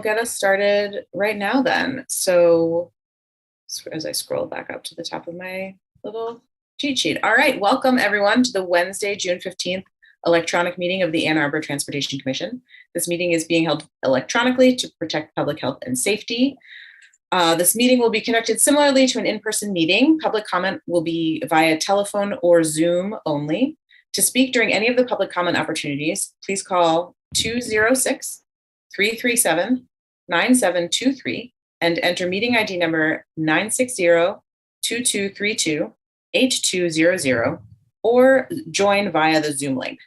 get us started right now then. So as I scroll back up to the top of my little cheat sheet. All right, welcome everyone to the Wednesday, June 15th electronic meeting of the Ann Arbor Transportation Commission. This meeting is being held electronically to protect public health and safety. This meeting will be conducted similarly to an in-person meeting. Public comment will be via telephone or Zoom only. To speak during any of the public comment opportunities, please call 206-337-9723 and enter meeting ID number 960-2232-8200 or join via the Zoom link.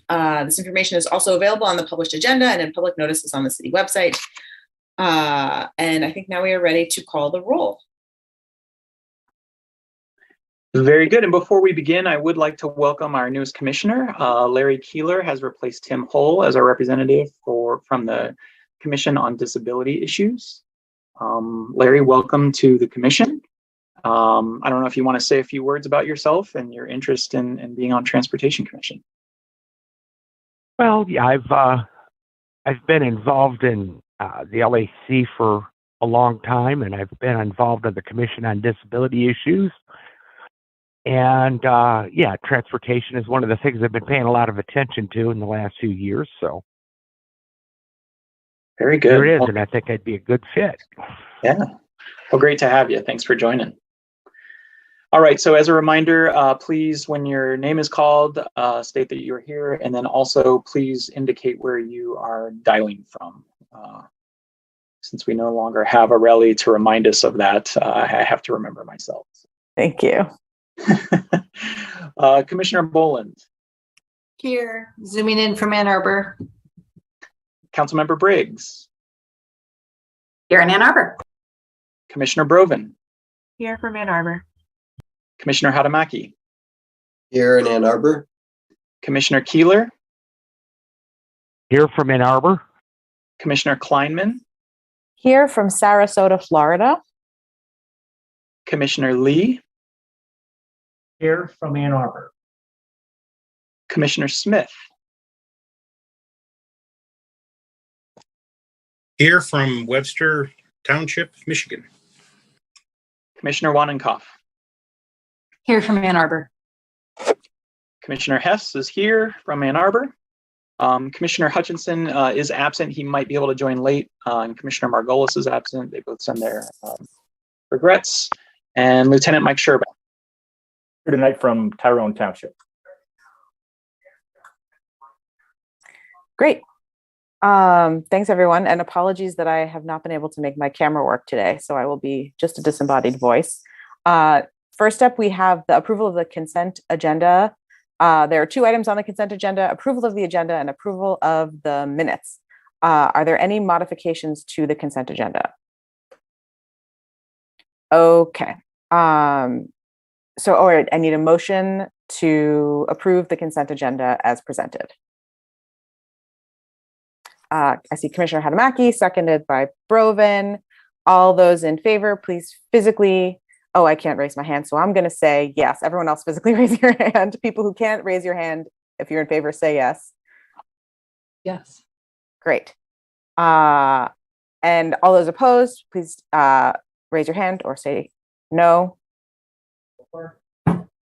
This information is also available on the published agenda and in public notices on the city website. And I think now we are ready to call the roll. Very good. And before we begin, I would like to welcome our newest commissioner. Larry Keeler has replaced Tim Hull as our representative from the Commission on Disability Issues. Larry, welcome to the commission. I don't know if you want to say a few words about yourself and your interest in being on Transportation Commission. Well, yeah, I've been involved in the LAC for a long time, and I've been involved in the Commission on Disability Issues. And yeah, transportation is one of the things I've been paying a lot of attention to in the last few years. So very good. There it is, and I think I'd be a good fit. Yeah. Well, great to have you. Thanks for joining. All right. So as a reminder, please, when your name is called, state that you're here, and then also please indicate where you are dialing from. Since we no longer have a rally to remind us of that, I have to remember myself. Thank you. Commissioner Boland. Here, zooming in from Ann Arbor. Councilmember Briggs. Here in Ann Arbor. Commissioner Broven. Here from Ann Arbor. Commissioner Hadamaki. Here in Ann Arbor. Commissioner Keeler. Here from Ann Arbor. Commissioner Kleinman. Here from Sarasota, Florida. Commissioner Lee. Here from Ann Arbor. Commissioner Smith. Here from Webster Township, Michigan. Commissioner Wanenkoff. Here from Ann Arbor. Commissioner Hess is here from Ann Arbor. Commissioner Hutchinson is absent. He might be able to join late. And Commissioner Margolis is absent. They both send their regrets. And Lieutenant Mike Sherback. Here tonight from Tyrone Township. Great. Thanks, everyone. And apologies that I have not been able to make my camera work today. So I will be just a disembodied voice. First up, we have the approval of the consent agenda. There are two items on the consent agenda: approval of the agenda and approval of the minutes. Are there any modifications to the consent agenda? Okay. So, all right, I need a motion to approve the consent agenda as presented. I see Commissioner Hadamaki, seconded by Broven. All those in favor, please physically. Oh, I can't raise my hand, so I'm going to say yes. Everyone else physically raise your hand. People who can't raise your hand, if you're in favor, say yes. Yes. Great. And all those opposed, please raise your hand or say no.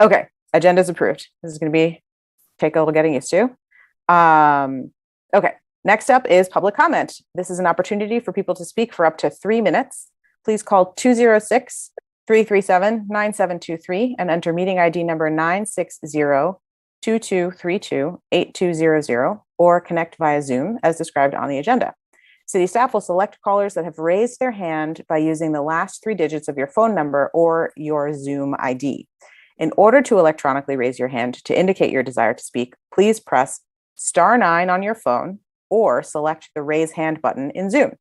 Okay, agenda is approved. This is going to take a little getting used to. Okay, next up is public comment. This is an opportunity for people to speak for up to 3 minutes. Please call 206-337-9723 and enter meeting ID number 960-2232-8200 or connect via Zoom as described on the agenda. City staff will select callers that have raised their hand by using the last 3 digits of your phone number or your Zoom ID. In order to electronically raise your hand to indicate your desire to speak, please press *9 on your phone or select the raise hand button in Zoom.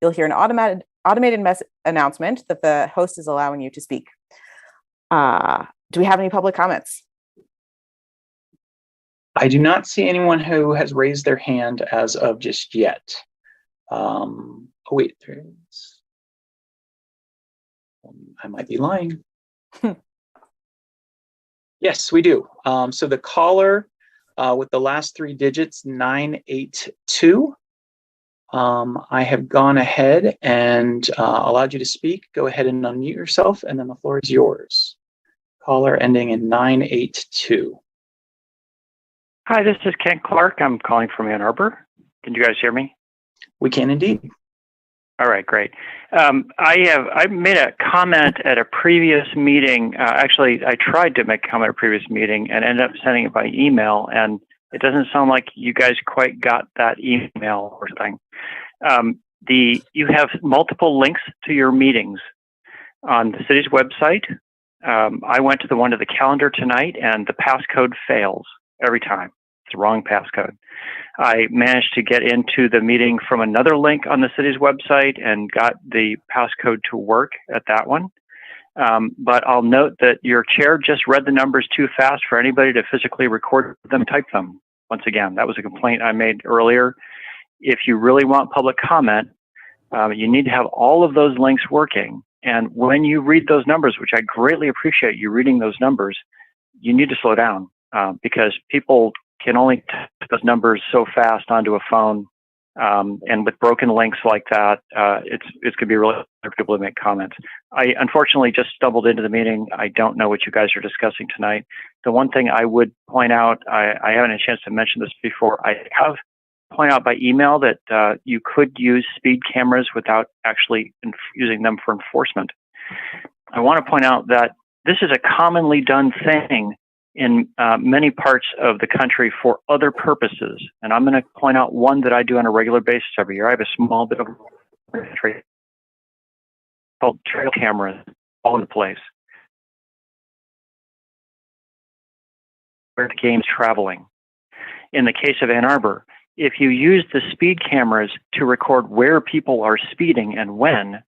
You'll hear an automated announcement that the host is allowing you to speak. Do we have any public comments? I do not see anyone who has raised their hand as of just yet. Oh wait, there is. I might be lying. Yes, we do. So the caller with the last 3 digits, 982. I have gone ahead and allowed you to speak. Go ahead and unmute yourself, and then the floor is yours. Caller ending in 982. Hi, this is Kent Clark. I'm calling from Ann Arbor. Can you guys hear me? We can indeed. All right, great. I made a comment at a previous meeting. Actually, I tried to make a comment at a previous meeting and ended up sending it by email, and it doesn't sound like you guys quite got that email or something. You have multiple links to your meetings on the city's website. I went to the one to the calendar tonight, and the passcode fails every time. It's the wrong passcode. I managed to get into the meeting from another link on the city's website and got the passcode to work at that one. But I'll note that your chair just read the numbers too fast for anybody to physically record them, type them. Once again, that was a complaint I made earlier. If you really want public comment, you need to have all of those links working. And when you read those numbers, which I greatly appreciate you reading those numbers, you need to slow down because people can only type those numbers so fast onto a phone. And with broken links like that, it's going to be really hard for people to make comments. I unfortunately just stumbled into the meeting. I don't know what you guys are discussing tonight. The one thing I would point out, I haven't had a chance to mention this before, I have point out by email that you could use speed cameras without actually using them for enforcement. I want to point out that this is a commonly done thing in many parts of the country for other purposes. And I'm going to point out one that I do on a regular basis every year. I have a small bit of called trail cameras all over the place. Where the game's traveling. In the case of Ann Arbor, if you use the speed cameras to record where people are speeding and when,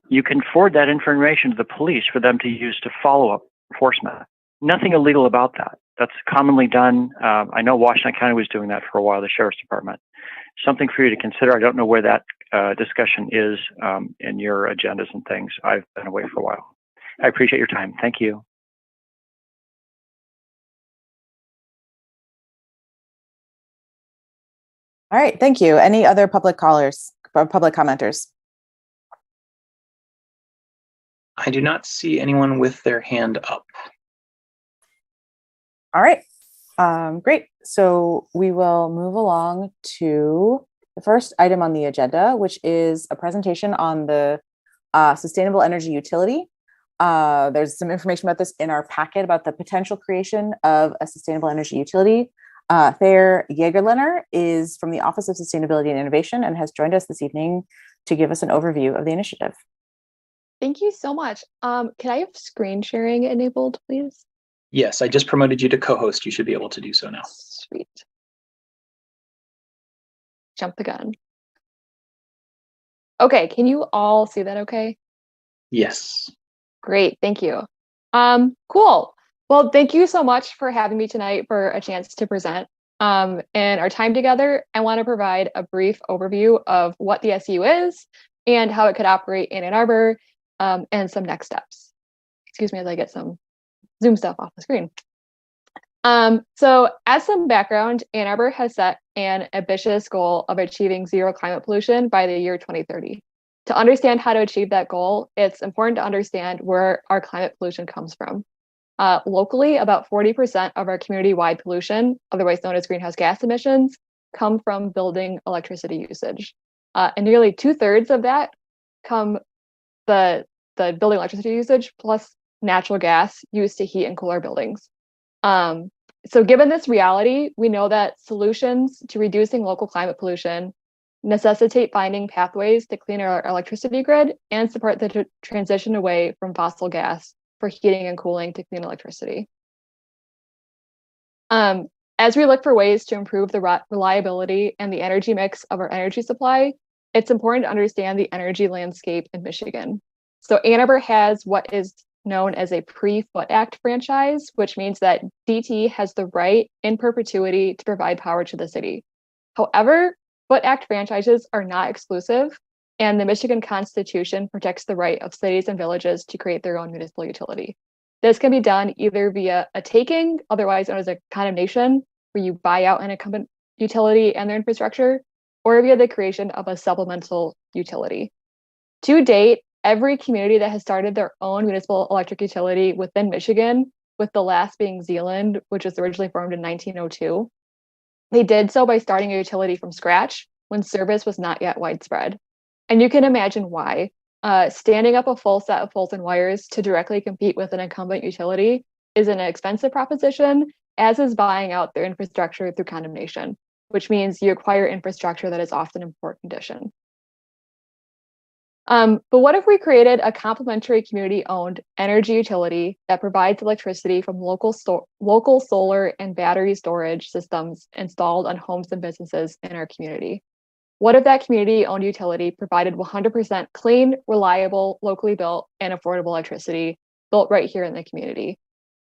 you can forward that information to the police for them to use to follow up enforcement. Nothing illegal about that. That's commonly done. I know Washington County was doing that for a while, the Sheriff's Department. Something for you to consider. I don't know where that discussion is in your agendas and things. I've been away for a while. I appreciate your time. Thank you. All right, thank you. Any other public callers or public commenters? I do not see anyone with their hand up. All right, great. So we will move along to the first item on the agenda, which is a presentation on the sustainable energy utility. There's some information about this in our packet about the potential creation of a sustainable energy utility. Thayer Jagerlener is from the Office of Sustainability and Innovation and has joined us this evening to give us an overview of the initiative. Thank you so much. Can I have screen sharing enabled, please? Yes, I just promoted you to co-host. You should be able to do so now. Sweet. Jump the gun. Okay, can you all see that okay? Yes. Great, thank you. Cool. Well, thank you so much for having me tonight for a chance to present. In our time together, I want to provide a brief overview of what the SU is and how it could operate in Ann Arbor, and some next steps. Excuse me as I get some Zoom stuff off the screen. So as some background, Ann Arbor has set an ambitious goal of achieving zero climate pollution by the year 2030. To understand how to achieve that goal, it's important to understand where our climate pollution comes from. Locally, about 40% of our community-wide pollution, otherwise known as greenhouse gas emissions, come from building electricity usage. And nearly 2/3 of that come the building electricity usage plus natural gas used to heat and cool our buildings. So given this reality, we know that solutions to reducing local climate pollution necessitate finding pathways to clean our electricity grid and support the transition away from fossil gas for heating and cooling to clean electricity. As we look for ways to improve the reliability and the energy mix of our energy supply, it's important to understand the energy landscape in Michigan. So Ann Arbor has what is known as a pre-Foot Act franchise, which means that DT has the right in perpetuity to provide power to the city. However, Foot Act franchises are not exclusive, and the Michigan Constitution protects the right of cities and villages to create their own municipal utility. This can be done either via a taking, otherwise known as a condemnation, where you buy out an incumbent utility and their infrastructure, or via the creation of a supplemental utility. To date, every community that has started their own municipal electric utility within Michigan, with the last being Zealand, which was originally formed in 1902, they did so by starting a utility from scratch when service was not yet widespread. And you can imagine why. Standing up a full set of poles and wires to directly compete with an incumbent utility is an expensive proposition, as is buying out their infrastructure through condemnation, which means you acquire infrastructure that is often in poor condition. But what if we created a complementary community-owned energy utility that provides electricity from local solar and battery storage systems installed on homes and businesses in our community? What if that community-owned utility provided 100% clean, reliable, locally built, and affordable electricity built right here in the community?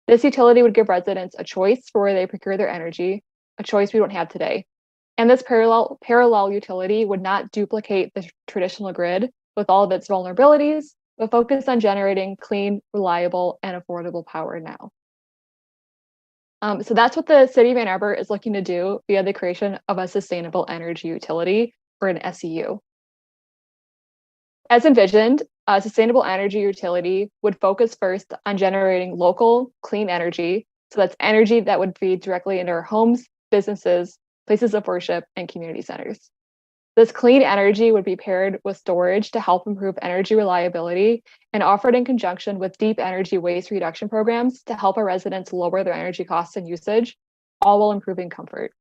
This utility would give residents a choice for where they procure their energy, a choice we don't have today. And this parallel utility would not duplicate the traditional grid with all of its vulnerabilities, but focus on generating clean, reliable, and affordable power now. So that's what the City of Ann Arbor is looking to do via the creation of a sustainable energy utility, or an SEU. As envisioned, a sustainable energy utility would focus first on generating local, clean energy. So that's energy that would feed directly into our homes, businesses, places of worship, and community centers. This clean energy would be paired with storage to help improve energy reliability and offered in conjunction with deep energy waste reduction programs to help our residents lower their energy costs and usage, all while improving comfort.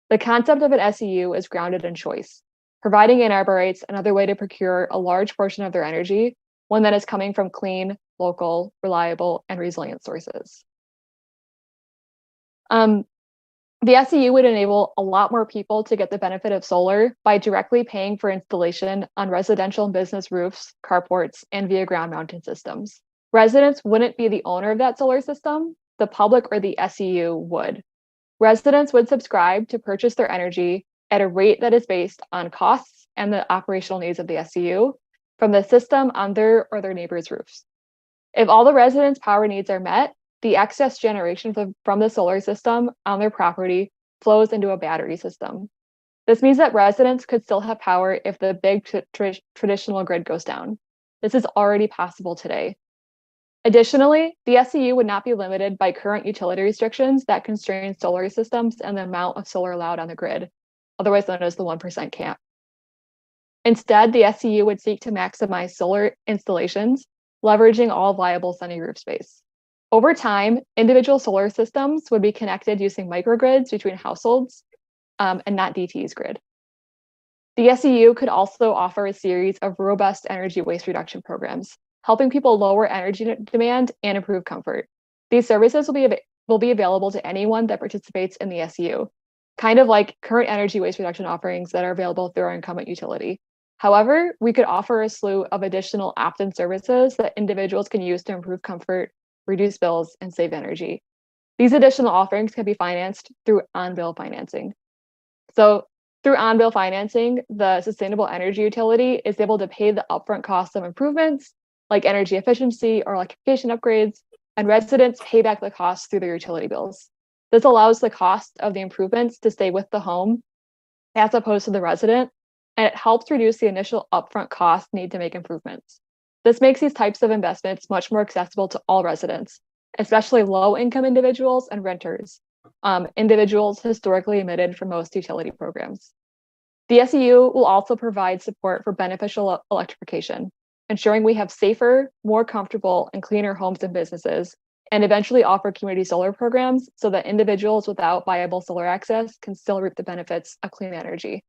The concept of an SEU is grounded in choice, providing Ann Arborites another way to procure a large portion of their energy, one that is coming from clean, local, reliable, and resilient sources. The SEU would enable a lot more people to get the benefit of solar by directly paying for installation on residential and business roofs, carports, and via ground-mounted systems. Residents wouldn't be the owner of that solar system, the public or the SEU would. Residents would subscribe to purchase their energy at a rate that is based on costs and the operational needs of the SEU from the system on their or their neighbors' roofs. If all the residents' power needs are met, the excess generation from the solar system on their property flows into a battery system. This means that residents could still have power if the big traditional grid goes down. This is already possible today. Additionally, the SEU would not be limited by current utility restrictions that constrain solar systems and the amount of solar allowed on the grid, otherwise known as the 1% cap. Instead, the SEU would seek to maximize solar installations, leveraging all viable sunny roof space. Over time, individual solar systems would be connected using microgrids between households and not DTE's grid. The SEU could also offer a series of robust energy waste reduction programs, helping people lower energy demand and improve comfort. These services will be available to anyone that participates in the SEU, kind of like current energy waste reduction offerings that are available through our incumbent utility. However, we could offer a slew of additional opt-in services that individuals can use to improve comfort, reduce bills, and save energy. These additional offerings can be financed through on-bill financing. So through on-bill financing, the sustainable energy utility is able to pay the upfront costs of improvements like energy efficiency or electrification upgrades, and residents pay back the costs through their utility bills. This allows the cost of the improvements to stay with the home as opposed to the resident, and it helps reduce the initial upfront cost need to make improvements. This makes these types of investments much more accessible to all residents, especially low-income individuals and renters, individuals historically omitted from most utility programs. The SEU will also provide support for beneficial electrification, ensuring we have safer, more comfortable, and cleaner homes and businesses, and eventually offer community solar programs so that individuals without viable solar access can still reap the benefits of clean energy.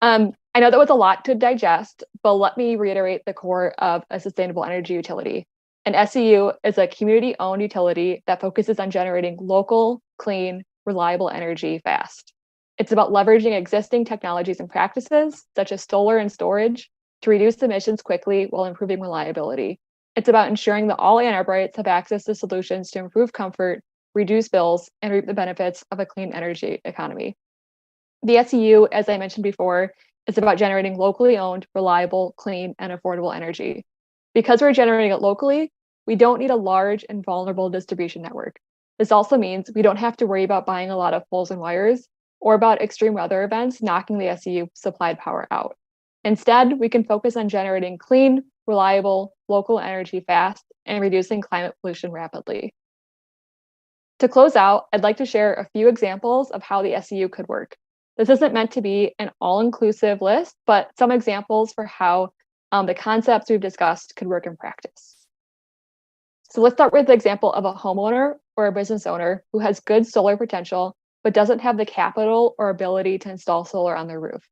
I know that was a lot to digest, but let me reiterate the core of a sustainable energy utility. An SEU is a community-owned utility that focuses on generating local, clean, reliable energy fast. It's about leveraging existing technologies and practices, such as solar and storage, to reduce emissions quickly while improving reliability. It's about ensuring that all Ann Arborites have access to solutions to improve comfort, reduce bills, and reap the benefits of a clean energy economy. The SEU, as I mentioned before, is about generating locally owned, reliable, clean, and affordable energy. Because we're generating it locally, we don't need a large and vulnerable distribution network. This also means we don't have to worry about buying a lot of poles and wires. or about extreme weather events knocking the SEU supplied power out. Instead, we can focus on generating clean, reliable, local energy fast and reducing climate pollution rapidly. To close out, I'd like to share a few examples of how the SEU could work. This isn't meant to be an all-inclusive list, but some examples for how the concepts we've discussed could work in practice. So let's start with the example of a homeowner or a business owner who has good solar potential, but doesn't have the capital or ability to install solar on their roof.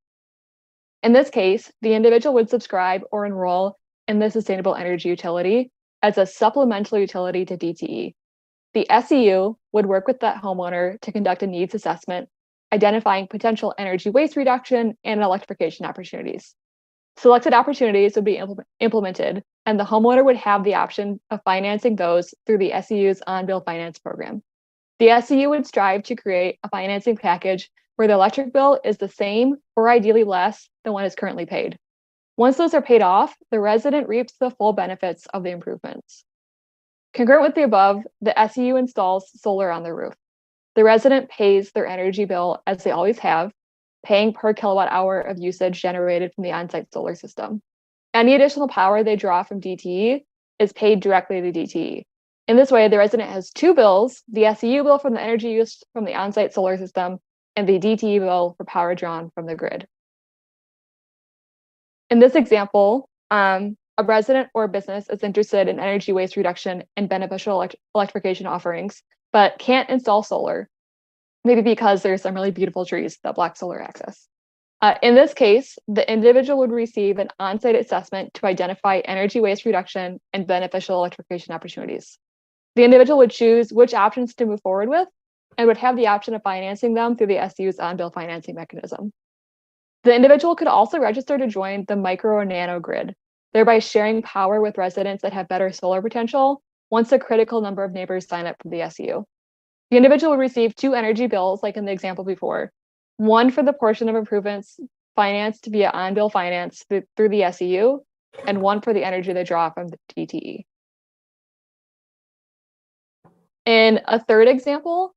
In this case, the individual would subscribe or enroll in the sustainable energy utility as a supplemental utility to DTE. The SEU would work with that homeowner to conduct a needs assessment, identifying potential energy waste reduction and electrification opportunities. Selected opportunities would be implemented, and the homeowner would have the option of financing those through the SEU's on-bill finance program. The SEU would strive to create a financing package where the electric bill is the same or ideally less than what is currently paid. Once those are paid off, the resident reaps the full benefits of the improvements. Concurrent with the above, the SEU installs solar on their roof. The resident pays their energy bill as they always have, paying per kilowatt hour of usage generated from the on-site solar system. Any additional power they draw from DTE is paid directly to DTE. In this way, the resident has two bills, the SEU bill from the energy used from the on-site solar system and the DTE bill for power drawn from the grid. In this example, a resident or business is interested in energy waste reduction and beneficial electrification offerings, but can't install solar, maybe because there's some really beautiful trees that block solar access. In this case, the individual would receive an on-site assessment to identify energy waste reduction and beneficial electrification opportunities. The individual would choose which options to move forward with and would have the option of financing them through the SU's on-bill financing mechanism. The individual could also register to join the micro or nano grid, thereby sharing power with residents that have better solar potential once a critical number of neighbors sign up for the SU. The individual will receive two energy bills, like in the example before, one for the portion of improvements financed via on-bill finance through the SEU, and one for the energy they draw from the DTE. In a third example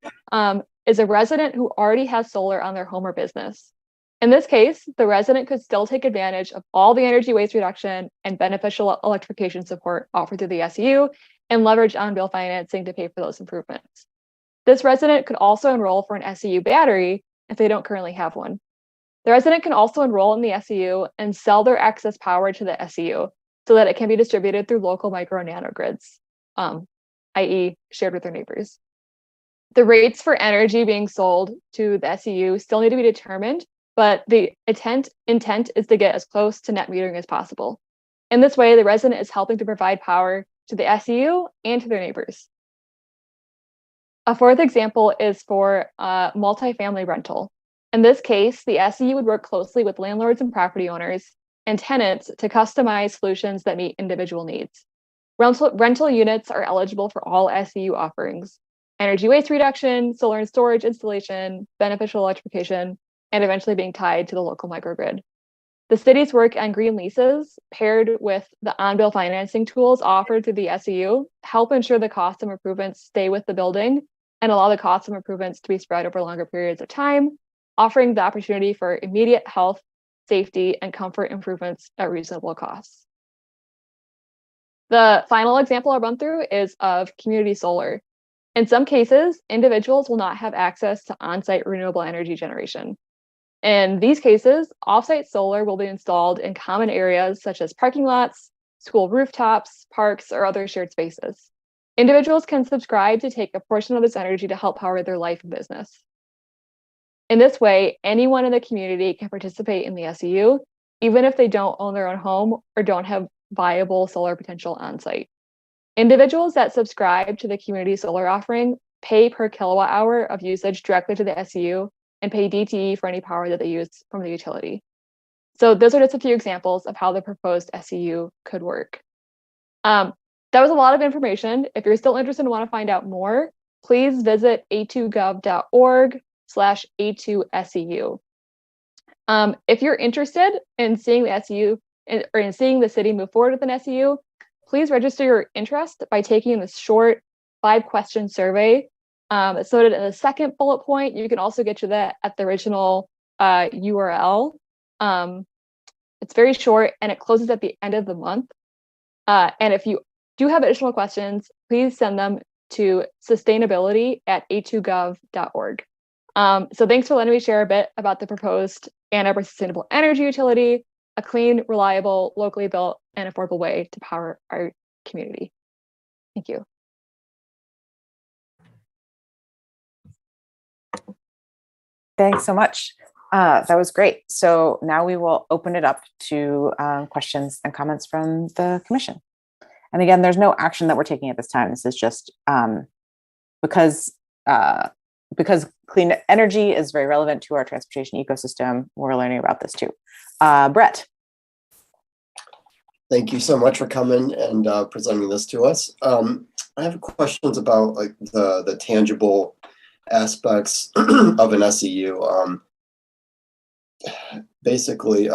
is a resident who already has solar on their home or business. In this case, the resident could still take advantage of all the energy waste reduction and beneficial electrification support offered through the SEU and leverage on-bill financing to pay for those improvements. This resident could also enroll for an SEU battery if they don't currently have one. The resident can also enroll in the SEU and sell their excess power to the SEU so that it can be distributed through local micro and nano grids, i.e. shared with their neighbors. The rates for energy being sold to the SEU still need to be determined, but the intent is to get as close to net metering as possible. In this way, the resident is helping to provide power to the SEU and to their neighbors. A fourth example is for multifamily rental. In this case, the SEU would work closely with landlords and property owners and tenants to customize solutions that meet individual needs. Rental units are eligible for all SEU offerings: energy waste reduction, solar and storage installation, beneficial electrification, and eventually being tied to the local microgrid. The city's work on green leases, paired with the on-bill financing tools offered through the SEU, help ensure the cost of improvements stay with the building and allow the cost of improvements to be spread over longer periods of time, offering the opportunity for immediate health, safety, and comfort improvements at reasonable costs. The final example I'll run through is of community solar. In some cases, individuals will not have access to on-site renewable energy generation. In these cases, off-site solar will be installed in common areas such as parking lots, school rooftops, parks, or other shared spaces. Individuals can subscribe to take a portion of this energy to help power their life and business. In this way, anyone in the community can participate in the SEU, even if they don't own their own home or don't have viable solar potential on-site. Individuals that subscribe to the community solar offering pay per kilowatt hour of usage directly to the SEU and pay DTE for any power that they use from the utility. So those are just a few examples of how the proposed SEU could work. That was a lot of information. If you're still interested and want to find out more, please visit a2gov.org/A2SEU. If you're interested in seeing the SEU or in seeing the city move forward with an SEU, please register your interest by taking this short 5-question survey It's noted in the second bullet point. You can also get to that at the original URL. It's very short and it closes at the end of the month. And if you do have additional questions, please send them to sustainability@a2gov.org. So thanks for letting me share a bit about the proposed Ann Arbor Sustainable Energy Utility, a clean, reliable, locally built, and affordable way to power our community. Thank you. Thanks so much. That was great. So now we will open it up to questions and comments from the commission. And again, there's no action that we're taking at this time. This is just because clean energy is very relevant to our transportation ecosystem. We're learning about this too. Brett. Thank you so much for coming and presenting this to us. I have questions about like the tangible aspects of an SEU. Basically,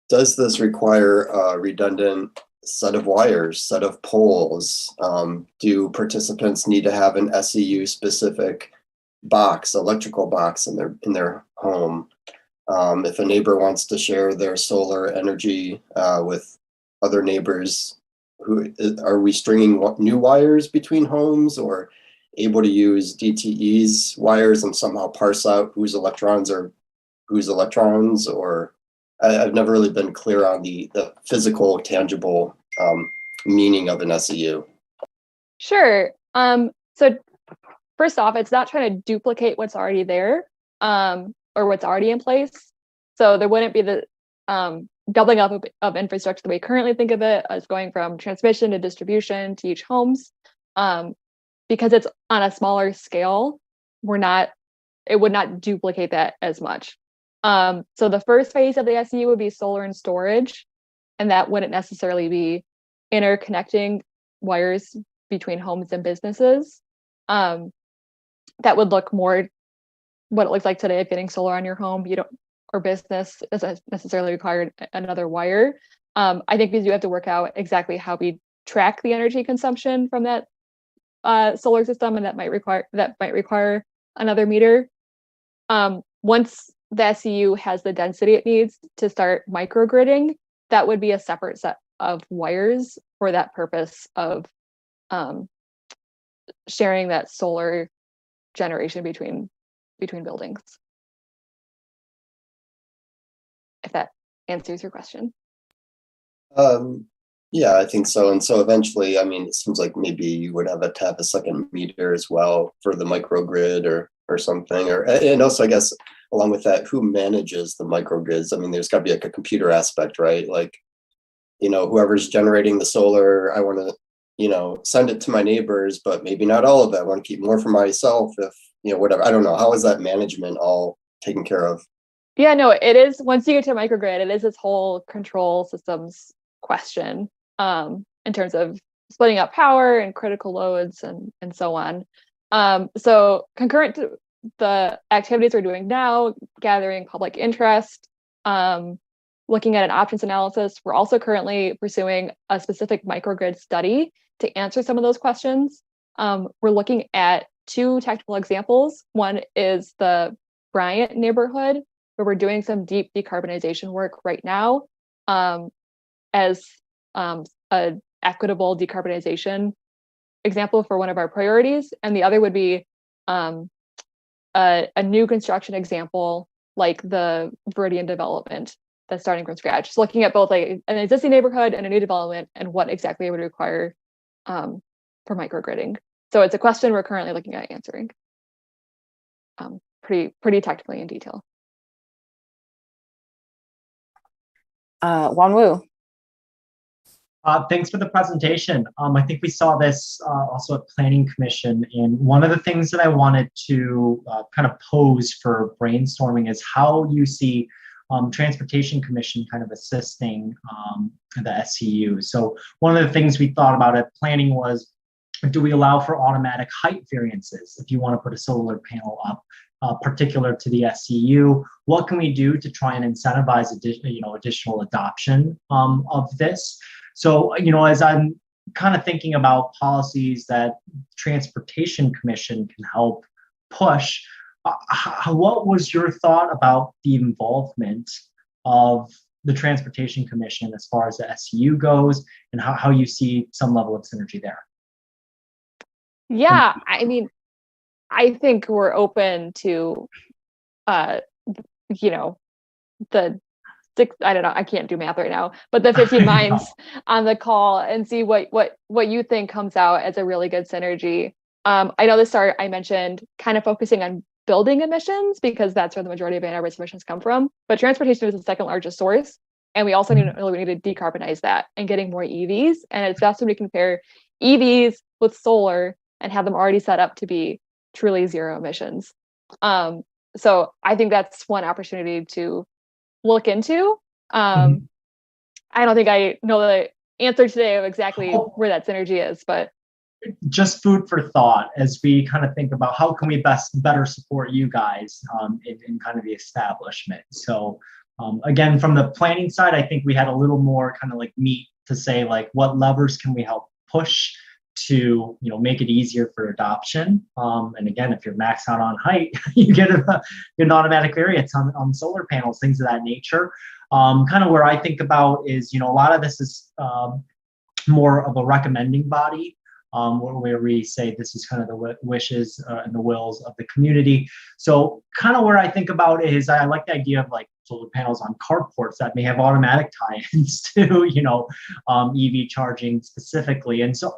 does this require a redundant set of wires, set of poles? Do participants need to have an SEU specific box, electrical box in their home? If a neighbor wants to share their solar energy with other neighbors, are we stringing new wires between homes, or able to use DTE's wires and somehow parse out whose electrons are whose electrons? Or I've never really been clear on the physical, tangible meaning of an SEU. Sure. So first off, it's not trying to duplicate what's already there or what's already in place. So there wouldn't be the doubling up of infrastructure the way we currently think of it, as going from transmission to distribution to each homes. Because it's on a smaller scale, it would not duplicate that as much. So the first phase of the SEU would be solar and storage, and that wouldn't necessarily be interconnecting wires between homes and businesses. That would look more what it looks like today of getting solar on your home. Or business doesn't necessarily require another wire. I think we do have to work out exactly how we track the energy consumption from that solar system, and that might require another meter. Once the SEU has the density it needs to start microgridding, that would be a separate set of wires for that purpose of sharing that solar generation between buildings. If that answers your question. Yeah, I think so. And so eventually, I mean, it seems like maybe you would have to have a second meter as well for the microgrid or something. And also, I guess, along with that, who manages the microgrids? I mean, there's got to be like a computer aspect, right? Like, whoever's generating the solar, I want to, send it to my neighbors, but maybe not all of it. I want to keep more for myself if, whatever. I don't know. How is that management all taken care of? Yeah, no, it is. Once you get to microgrid, it is this whole control systems question in terms of splitting up power and critical loads and so on. So concurrent to the activities we're doing now, gathering public interest, looking at an options analysis, we're also currently pursuing a specific microgrid study to answer some of those questions. We're looking at two technical examples. One is the Bryant neighborhood, where we're doing some deep decarbonization work right now as an equitable decarbonization example for one of our priorities. And the other would be a new construction example, like the Viridian development that's starting from scratch. So looking at both like an existing neighborhood and a new development and what exactly it would require for microgridding. So it's a question we're currently looking at answering pretty technically in detail. Wanwu. Thanks for the presentation. I think we saw this also at Planning Commission, and one of the things that I wanted to kind of pose for brainstorming is how you see Transportation Commission kind of assisting the SEU. So one of the things we thought about at planning was, do we allow for automatic height variances if you want to put a solar panel up? Particular to the SEU, what can we do to try and incentivize additional adoption of this? So, as I'm kind of thinking about policies that Transportation Commission can help push. What was your thought about the involvement of the Transportation Commission as far as the SU goes, and how you see some level of synergy there? Yeah, I mean, I think we're open to, you know, the six, I don't know, I can't do math right now, but the 15 minds on the call and see what you think comes out as a really good synergy. I know the start I mentioned kind of focusing on building emissions because that's where the majority of Ann Arbor's emissions come from, but transportation is the second largest source. And we also need to decarbonize that and getting more EVs. And it's best when we compare EVs with solar and have them already set up to be truly zero emissions. So I think that's one opportunity to look into. I don't think I know the answer today of exactly where that synergy is, but just food for thought as we kind of think about how can we better support you guys in kind of the establishment. So again, from the planning side, I think we had a little more kind of like meat to say, like, what levers can we help push to, you know, make it easier for adoption. And again, if you're maxed out on height, you get an automatic variance on solar panels, things of that nature. Kind of where I think about is, you know, a lot of this is more of a recommending body, where we say this is kind of the wishes and the wills of the community. So kind of where I think about is I like the idea of like solar panels on carports that may have automatic tie-ins to, you know, EV charging specifically. And so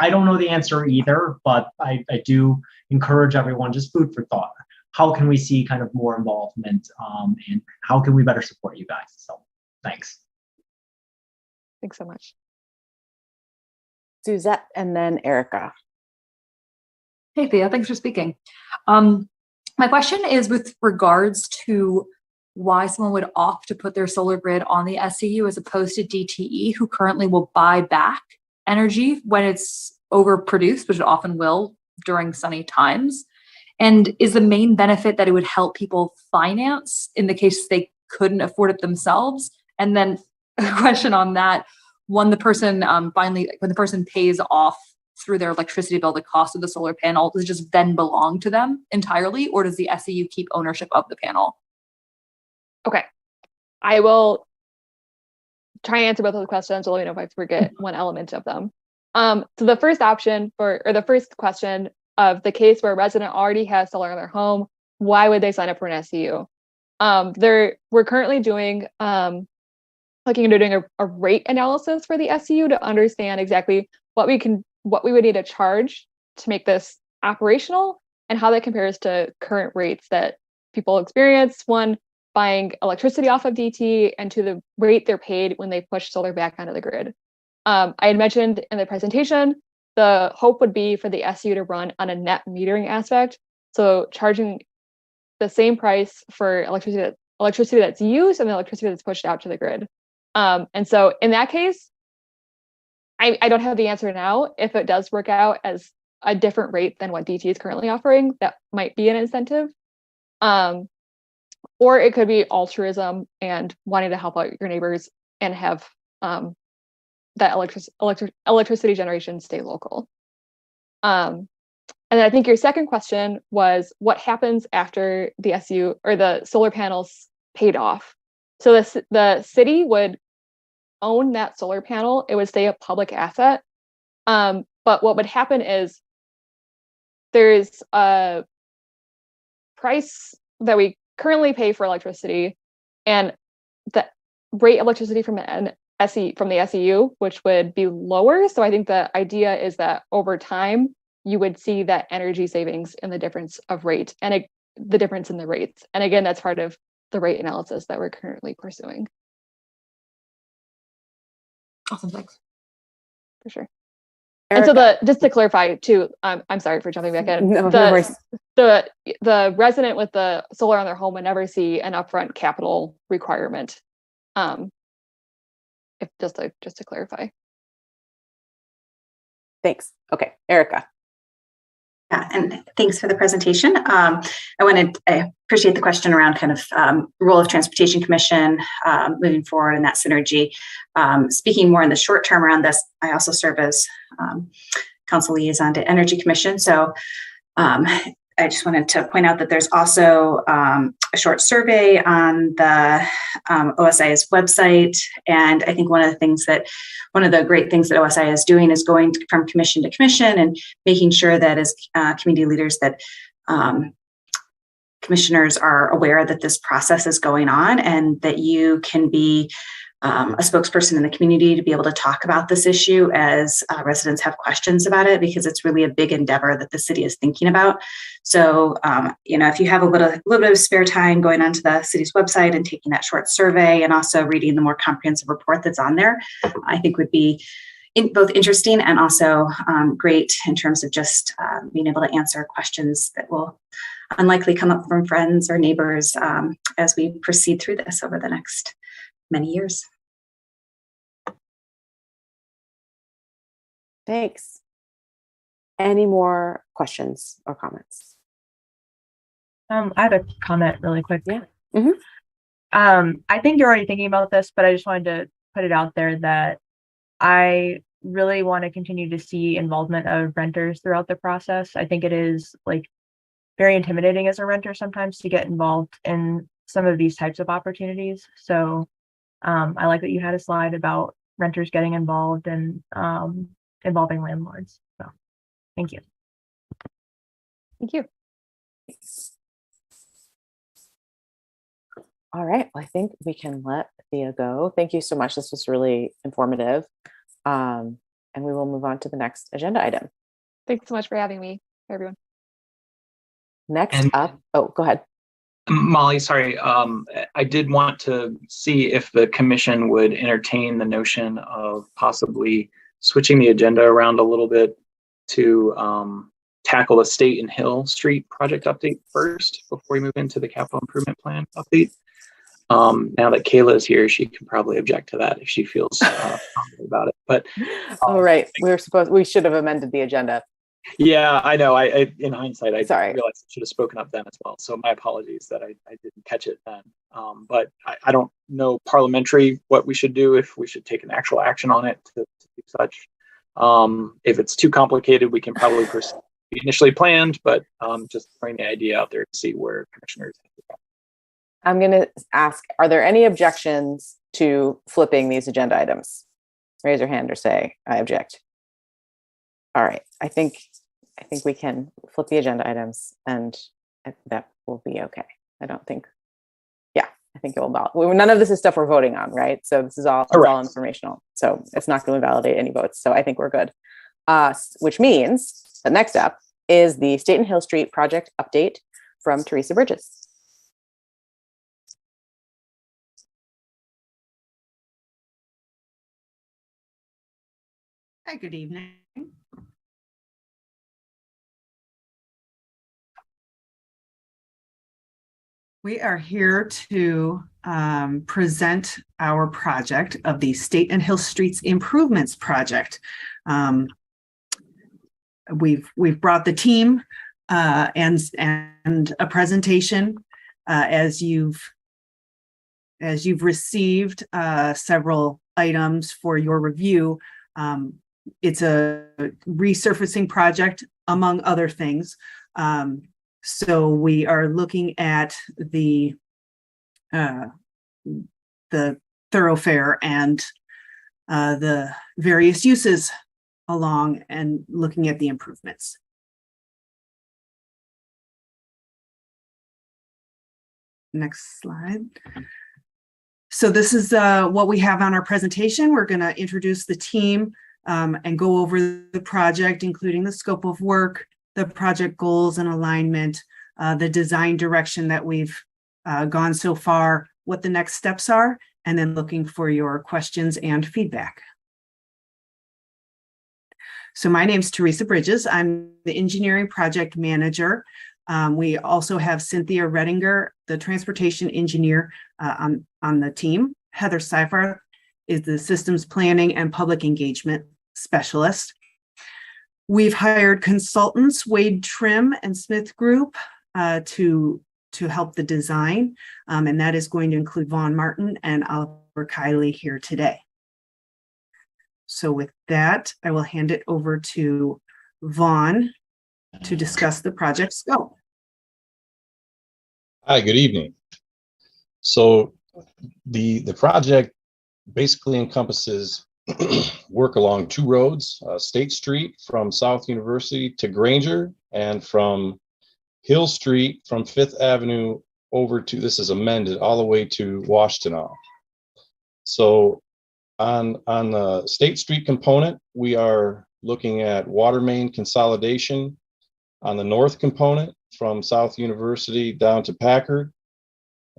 I don't know the answer either, but I do encourage everyone, just food for thought. How can we see kind of more involvement, and how can we better support you guys? So thanks. Thanks so much. Suzette and then Erica. Hey, Thea, thanks for speaking. My question is with regards to why someone would opt to put their solar grid on the SCU as opposed to DTE, who currently will buy back energy when it's overproduced, which it often will during sunny times. And is the main benefit that it would help people finance in the case they couldn't afford it themselves? And then a question on that, when the person when the person pays off through their electricity bill the cost of the solar panel, does it just then belong to them entirely, or does the SCU keep ownership of the panel? Okay, I will try and answer both of the questions. So let me know if I forget one element of them. So the first option the first question of the case where a resident already has solar in their home, why would they sign up for an SCU? We're currently doing looking into doing a rate analysis for the SCU to understand exactly what we would need to charge to make this operational and how that compares to current rates that people experience, one, buying electricity off of DT, and to the rate they're paid when they push solar back onto the grid. I had mentioned in the presentation, the hope would be for the SCU to run on a net metering aspect. So charging the same price for electricity that's used and the electricity that's pushed out to the grid. And so in that case, I don't have the answer now. If it does work out as a different rate than what DT is currently offering, that might be an incentive. Or it could be altruism and wanting to help out your neighbors and have that electricity generation stay local. And then I think your second question was what happens after the SU or the solar panels paid off. So the city would own that solar panel. It would stay a public asset. But what would happen is there's a price that we currently pay for electricity, and the rate of electricity from the SEU, which would be lower. So I think the idea is that over time, you would see that energy savings in the difference of rate and the difference in the rates. And again, that's part of the rate analysis that we're currently pursuing. Awesome, thanks. For sure. Erica. And so just to clarify too, I'm sorry for jumping back in. No worries. The resident with the solar on their home would never see an upfront capital requirement. If just to clarify. Thanks. Okay, Erica. Yeah, and thanks for the presentation. I appreciate the question around kind of role of Transportation Commission moving forward and that synergy. Speaking more in the short term around this, I also serve as Council Liaison to Energy Commission. So I just wanted to point out that there's also a short survey on the OSI's website. And I think one of the great things that OSI is doing is going from commission to commission and making sure that as community leaders that commissioners are aware that this process is going on and that you can be a spokesperson in the community to be able to talk about this issue as residents have questions about it, because it's really a big endeavor that the city is thinking about. So, if you have a little bit of spare time going onto the city's website and taking that short survey and also reading the more comprehensive report that's on there, I think would be both interesting and also great in terms of just being able to answer questions that will unlikely come up from friends or neighbors as we proceed through this over the next many years. Thanks. Any more questions or comments? I have a comment really quick. Yeah. I think you're already thinking about this, but I just wanted to put it out there that I really want to continue to see involvement of renters throughout the process. I think it is very intimidating as a renter sometimes to get involved in some of these types of opportunities. So I like that you had a slide about renters getting involved and involving landlords. So thank you. Thank you. All right. Well, I think we can let Thea go. Thank you so much. This was really informative. And we will move on to the next agenda item. Thanks so much for having me, everyone. Next up. Oh, go ahead. Molly, sorry. I did want to see if the commission would entertain the notion of possibly switching the agenda around a little bit to tackle the Staton Hill Street project update first before we move into the capital improvement plan update. Now that Kayla is here, she can probably object to that if she feels confident about it. But all right, we should have amended the agenda. Yeah, I know. I in hindsight, I realized I should have spoken up then as well. So my apologies that I didn't catch it then. But I don't know parliamentary what we should do, if we should take an actual action on it to do such. If it's too complicated, we can probably proceed initially planned, but just throwing the idea out there to see where commissioners have to go. I'm going to ask, are there any objections to flipping these agenda items? Raise your hand or say, I object. All right, I think we can flip the agenda items and that will be okay. I think it will. None of this is stuff we're voting on, right? So this is all, it's all informational. So it's not going to validate any votes. So I think we're good. Which means the next up is the Staton Hill Street project update from Teresa Bridges. Hi, good evening. We are here to present our project of the Staton Hill Streets Improvements Project. We've brought the team and a presentation as you've received several items for your review. It's a resurfacing project, among other things. So we are looking at the thoroughfare and the various uses along and looking at the improvements. Next slide. So this is what we have on our presentation. We're going to introduce the team and go over the project, including the scope of work, the project goals and alignment, the design direction that we've gone so far, what the next steps are, and then looking for your questions and feedback. So my name's Teresa Bridges. I'm the engineering project manager. We also have Cynthia Redinger, the transportation engineer on the team. Heather Seifert is the systems planning and public engagement specialist. We've hired consultants, Wade Trim and Smith Group, to help the design. And that is going to include Vaughn Martin and Oliver Kiley here today. So with that, I will hand it over to Vaughn to discuss the project scope. Hi, good evening. So the project basically encompasses work along two roads, State Street from South University to Granger, and from Hill Street from Fifth Avenue over to, this is amended, all the way to Washtenaw. So on the State Street component, we are looking at water main consolidation on the north component from South University down to Packard,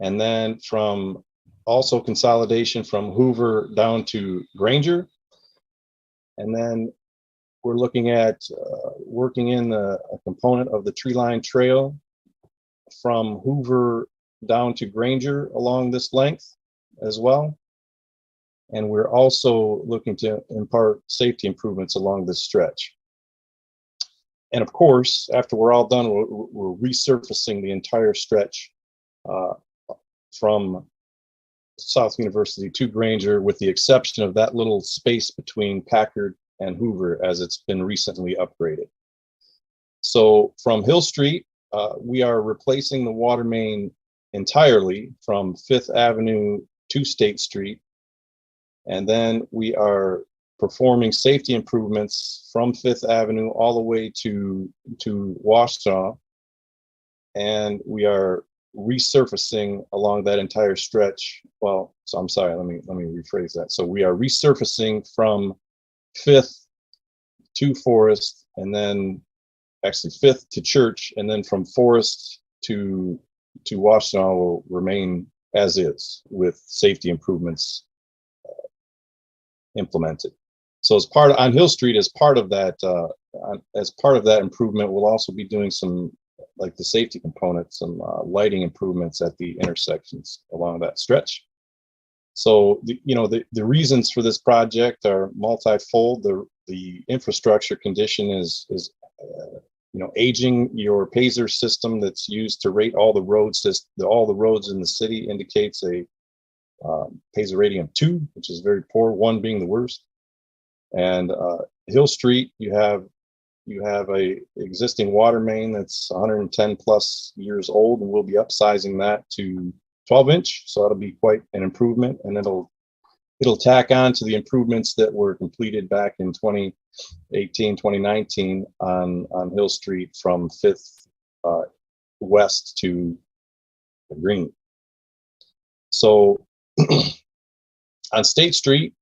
and then from also consolidation from Hoover down to Granger. And then we're looking at working in a component of the tree line trail from Hoover down to Granger along this length as well. And we're also looking to impart safety improvements along this stretch. And of course, after we're all done, we're resurfacing the entire stretch from South University to Granger, with the exception of that little space between Packard and Hoover, as it's been recently upgraded. So from Hill Street, we are replacing the water main entirely from Fifth Avenue to State Street. And then we are performing safety improvements from Fifth Avenue all the way to Washtenaw. And we are resurfacing along that entire stretch. Well, so I'm sorry, let me rephrase that. So we are resurfacing from Fifth to Forest, and then actually Fifth to Church, and then from Forest to Washtenaw will remain as is with safety improvements implemented. So as part of, on Hill Street, as part of that improvement, we'll also be doing some, like the safety component, some lighting improvements at the intersections along that stretch. So the reasons for this project are multifold. The infrastructure condition is aging. Your Pazer system that's used to rate all the roads, all the roads in the city, indicates a Pazer rating of 2, which is very poor, 1 being the worst. And Hill Street, you have a existing water main that's 110 plus years old, and we'll be upsizing that to 12-inch. So that'll be quite an improvement, and it'll tack on to the improvements that were completed back in 2018, 2019 on Hill Street from 5th west to the green. So on State Street,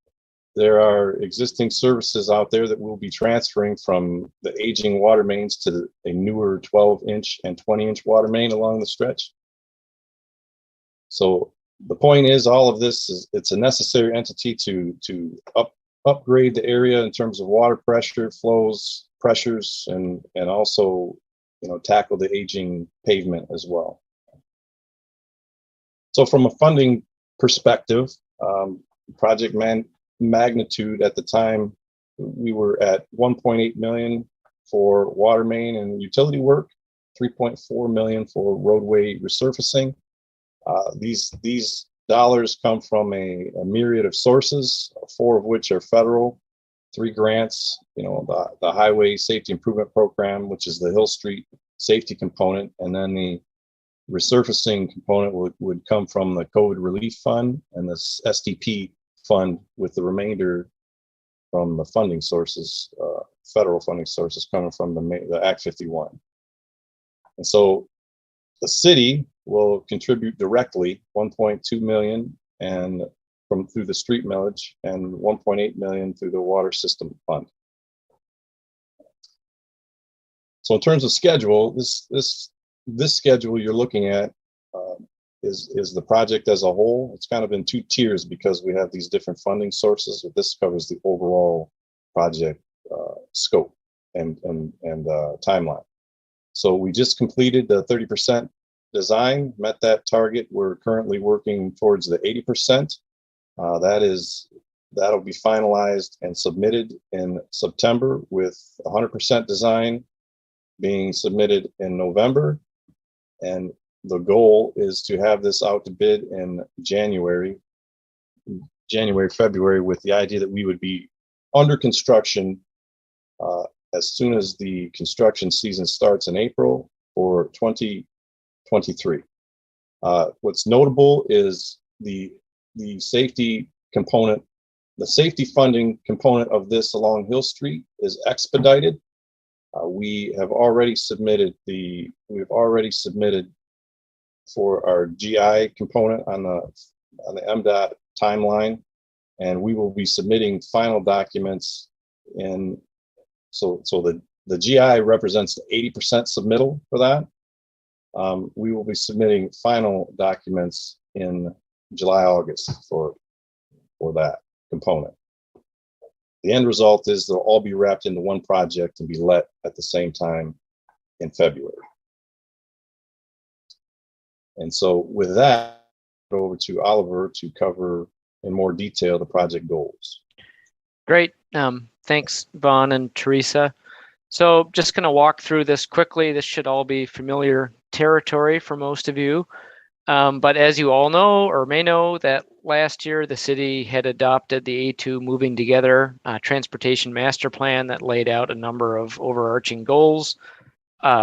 there are existing services out there that we'll be transferring from the aging water mains to a newer 12-inch and 20-inch water main along the stretch. So the point is, all of this is, it's a necessary entity to upgrade the area in terms of water pressure, flows, pressures, and also tackle the aging pavement as well. So from a funding perspective, project magnitude at the time, we were at 1.8 million for water main and utility work, 3.4 million for roadway resurfacing. These dollars come from a myriad of sources, 4 of which are federal, 3 grants, the Highway Safety Improvement Program, which is the Hill Street safety component, and then the resurfacing component would come from the COVID Relief Fund and the SDP fund, with the remainder from the funding sources, federal funding sources coming from the Act 51. And so the city will contribute directly 1.2 million and through the street millage, and 1.8 million through the water system fund. So in terms of schedule, this schedule you're looking at is the project as a whole. It's kind of in 2 tiers because we have these different funding sources, but this covers the overall project scope and timeline. So we just completed the 30% design, met that target. We're currently working towards the 80%. That is That'll be finalized and submitted in September, with 100% design being submitted in November. And the goal is to have this out to bid in January, February, with the idea that we would be under construction as soon as the construction season starts in April for 2023. What's notable is the safety component. The safety funding component of this along Hill Street is expedited. We've already submitted for our GI component on the MDOT timeline, and we will be submitting final documents in. So the GI represents the 80% submittal for that. We will be submitting final documents in July, August for that component. The end result is they'll all be wrapped into one project and be let at the same time in February. And so with that, I'll go over to Oliver to cover in more detail the project goals. Great. Thanks, Vaughn and Teresa. So just going to walk through this quickly. This should all be familiar territory for most of you. But as you all know or may know, that last year the city had adopted the A2 Moving Together Transportation Master Plan that laid out a number of overarching goals.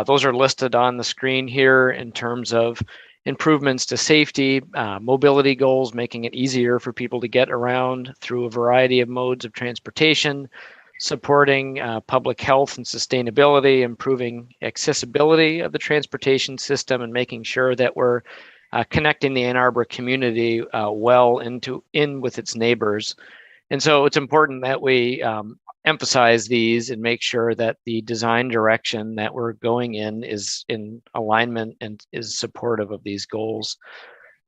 Those are listed on the screen here in terms of improvements to safety, mobility goals, making it easier for people to get around through a variety of modes of transportation, supporting public health and sustainability, improving accessibility of the transportation system, and making sure that we're connecting the Ann Arbor community well in with its neighbors. And so it's important that we emphasize these and make sure that the design direction that we're going in is in alignment and is supportive of these goals.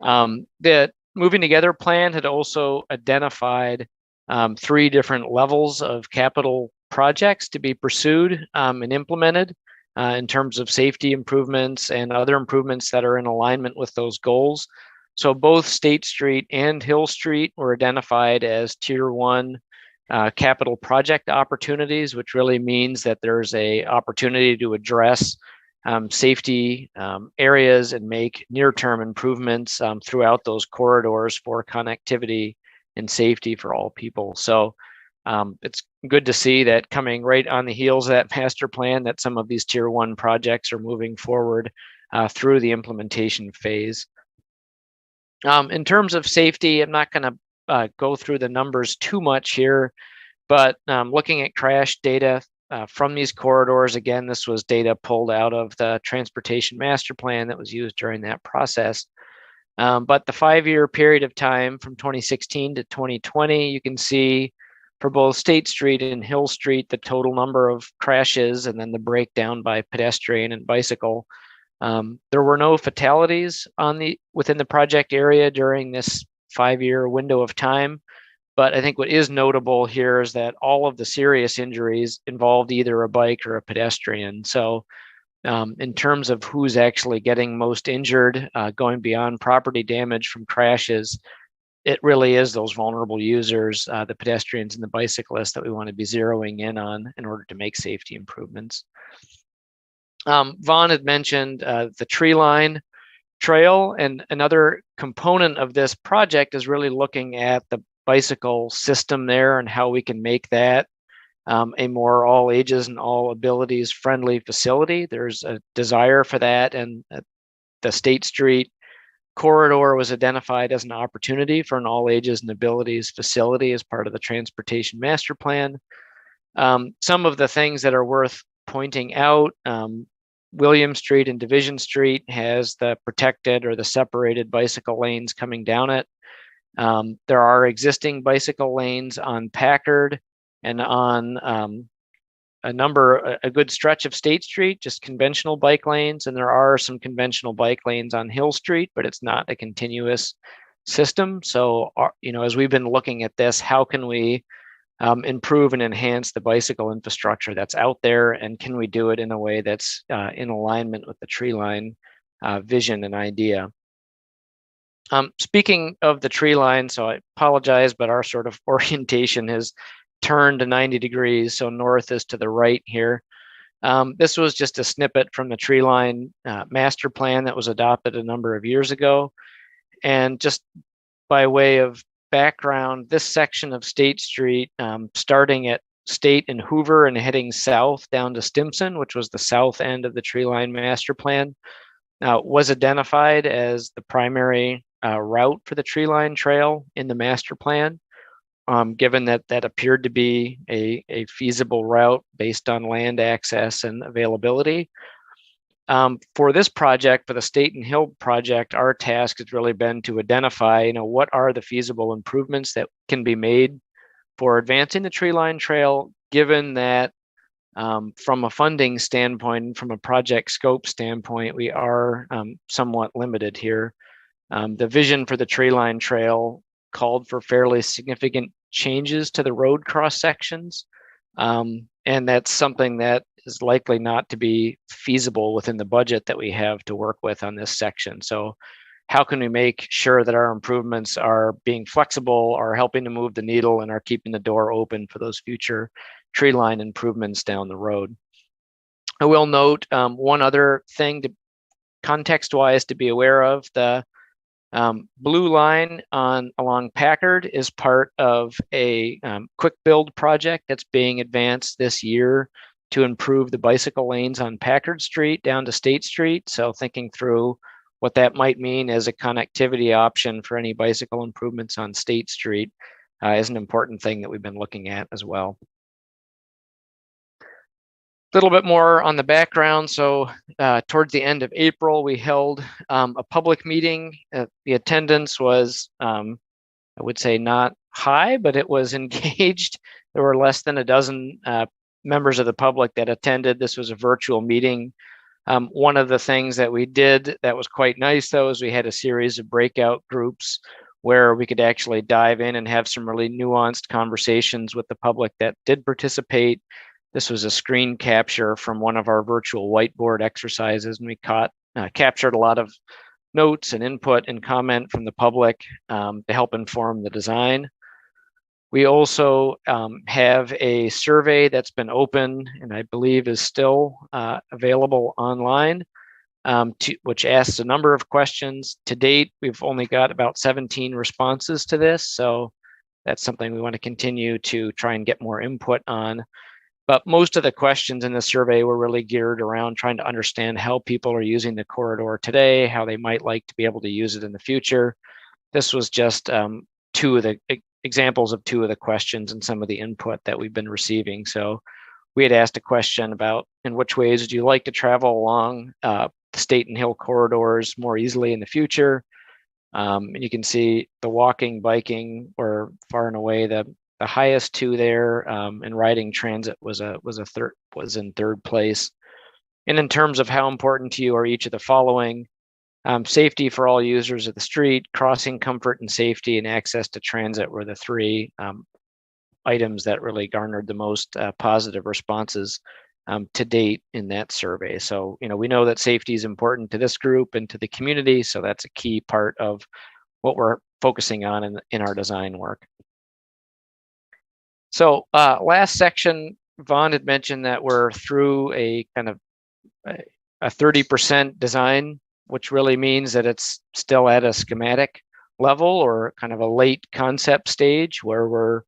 The Moving Together plan had also identified 3 different levels of capital projects to be pursued and implemented in terms of safety improvements and other improvements that are in alignment with those goals. So both State Street and Hill Street were identified as Tier 1 capital project opportunities, which really means that there's a opportunity to address safety areas and make near-term improvements throughout those corridors for connectivity and safety for all people. So it's good to see that coming right on the heels of that master plan, that some of these Tier 1 projects are moving forward through the implementation phase. In terms of safety, I'm not going to go through the numbers too much here, but looking at crash data from these corridors, again, this was data pulled out of the Transportation Master Plan that was used during that process. But the 5-year period of time from 2016 to 2020, you can see for both State Street and Hill Street, the total number of crashes and then the breakdown by pedestrian and bicycle. There were no fatalities within the project area during this 5-year window of time. But I think what is notable here is that all of the serious injuries involved either a bike or a pedestrian. So in terms of who's actually getting most injured, going beyond property damage from crashes, it really is those vulnerable users, the pedestrians and the bicyclists, that we want to be zeroing in on in order to make safety improvements. Vaughn had mentioned the tree line trail, and another component of this project is really looking at the bicycle system there and how we can make that a more all ages and all abilities friendly facility. There's a desire for that, and the State Street corridor was identified as an opportunity for an all ages and abilities facility as part of the Transportation Master Plan. Some of the things that are worth pointing out, William Street and Division Street has the protected or the separated bicycle lanes coming down it. There are existing bicycle lanes on Packard and on a good stretch of State Street, just conventional bike lanes. And there are some conventional bike lanes on Hill Street, but it's not a continuous system. So, as we've been looking at this, how can we improve and enhance the bicycle infrastructure that's out there? And can we do it in a way that's in alignment with the tree line vision and idea? Speaking of the tree line, so I apologize, but our sort of orientation has turned to 90 degrees. So north is to the right here. This was just a snippet from the tree line master plan that was adopted a number of years ago. And just by way of background, this section of State Street, starting at State and Hoover and heading south down to Stimson, which was the south end of the tree line master plan, was identified as the primary route for the tree line trail in the master plan, given that that appeared to be a feasible route based on land access and availability. For this project, for the Staton Hill project, our task has really been to identify, what are the feasible improvements that can be made for advancing the tree line trail, given that from a funding standpoint, from a project scope standpoint, we are somewhat limited here. The vision for the tree line trail called for fairly significant changes to the road cross sections. And that's something that is likely not to be feasible within the budget that we have to work with on this section. So how can we make sure that our improvements are being flexible, are helping to move the needle, and are keeping the door open for those future tree line improvements down the road? I will note one other thing to context-wise to be aware of. The blue line along Packard is part of a quick build project that's being advanced this year to improve the bicycle lanes on Packard Street down to State Street. So thinking through what that might mean as a connectivity option for any bicycle improvements on State Street is an important thing that we've been looking at as well. A little bit more on the background. So towards the end of April, we held a public meeting. The attendance was, I would say, not high, but it was engaged. There were less than a dozen members of the public that attended. This was a virtual meeting. One of the things that we did that was quite nice, though, is we had a series of breakout groups where we could actually dive in and have some really nuanced conversations with the public that did participate. This was a screen capture from one of our virtual whiteboard exercises, and we captured a lot of notes and input and comment from the public to help inform the design. We also have a survey that's been open and I believe is still available online, which asks a number of questions. To date, we've only got about 17 responses to this, so that's something we want to continue to try and get more input on. But most of the questions in the survey were really geared around trying to understand how people are using the corridor today, how they might like to be able to use it in the future. This was just two of the examples of two of the questions and some of the input that we've been receiving. So we had asked a question about in which ways would you like to travel along the Staton Hill corridors more easily in the future. And you can see the walking, biking were far and away the highest two there, and riding transit was in third place. And in terms of how important to you are each of the following: safety for all users of the street, crossing comfort and safety, and access to transit were the three items that really garnered the most positive responses to date in that survey. So, we know that safety is important to this group and to the community, so that's a key part of what we're focusing on in our design work. So last section, Vaughn had mentioned that we're through a kind of a 30% design, which really means that it's still at a schematic level or kind of a late concept stage where we're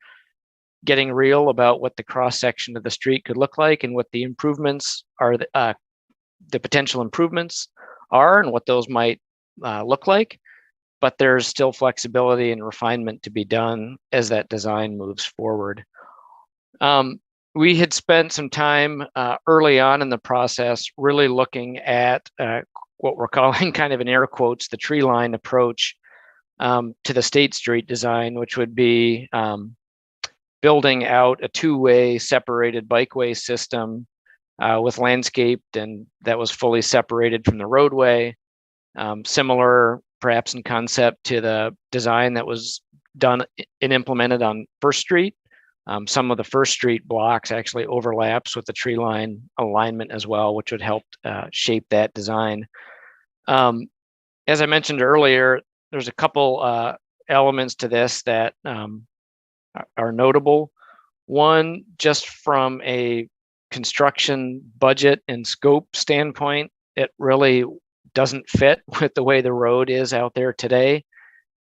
getting real about what the cross section of the street could look like and what the improvements are, the potential improvements are and what those might look like. But there's still flexibility and refinement to be done as that design moves forward. We had spent some time early on in the process really looking at what we're calling kind of in air quotes, the tree line approach to the State Street design, which would be building out a two-way separated bikeway system with landscaped and that was fully separated from the roadway, similar perhaps in concept to the design that was done and implemented on First Street. Some of the First Street blocks actually overlaps with the tree line alignment as well, which would help shape that design. As I mentioned earlier, there's a couple elements to this that are notable. One, just from a construction budget and scope standpoint, it really doesn't fit with the way the road is out there today.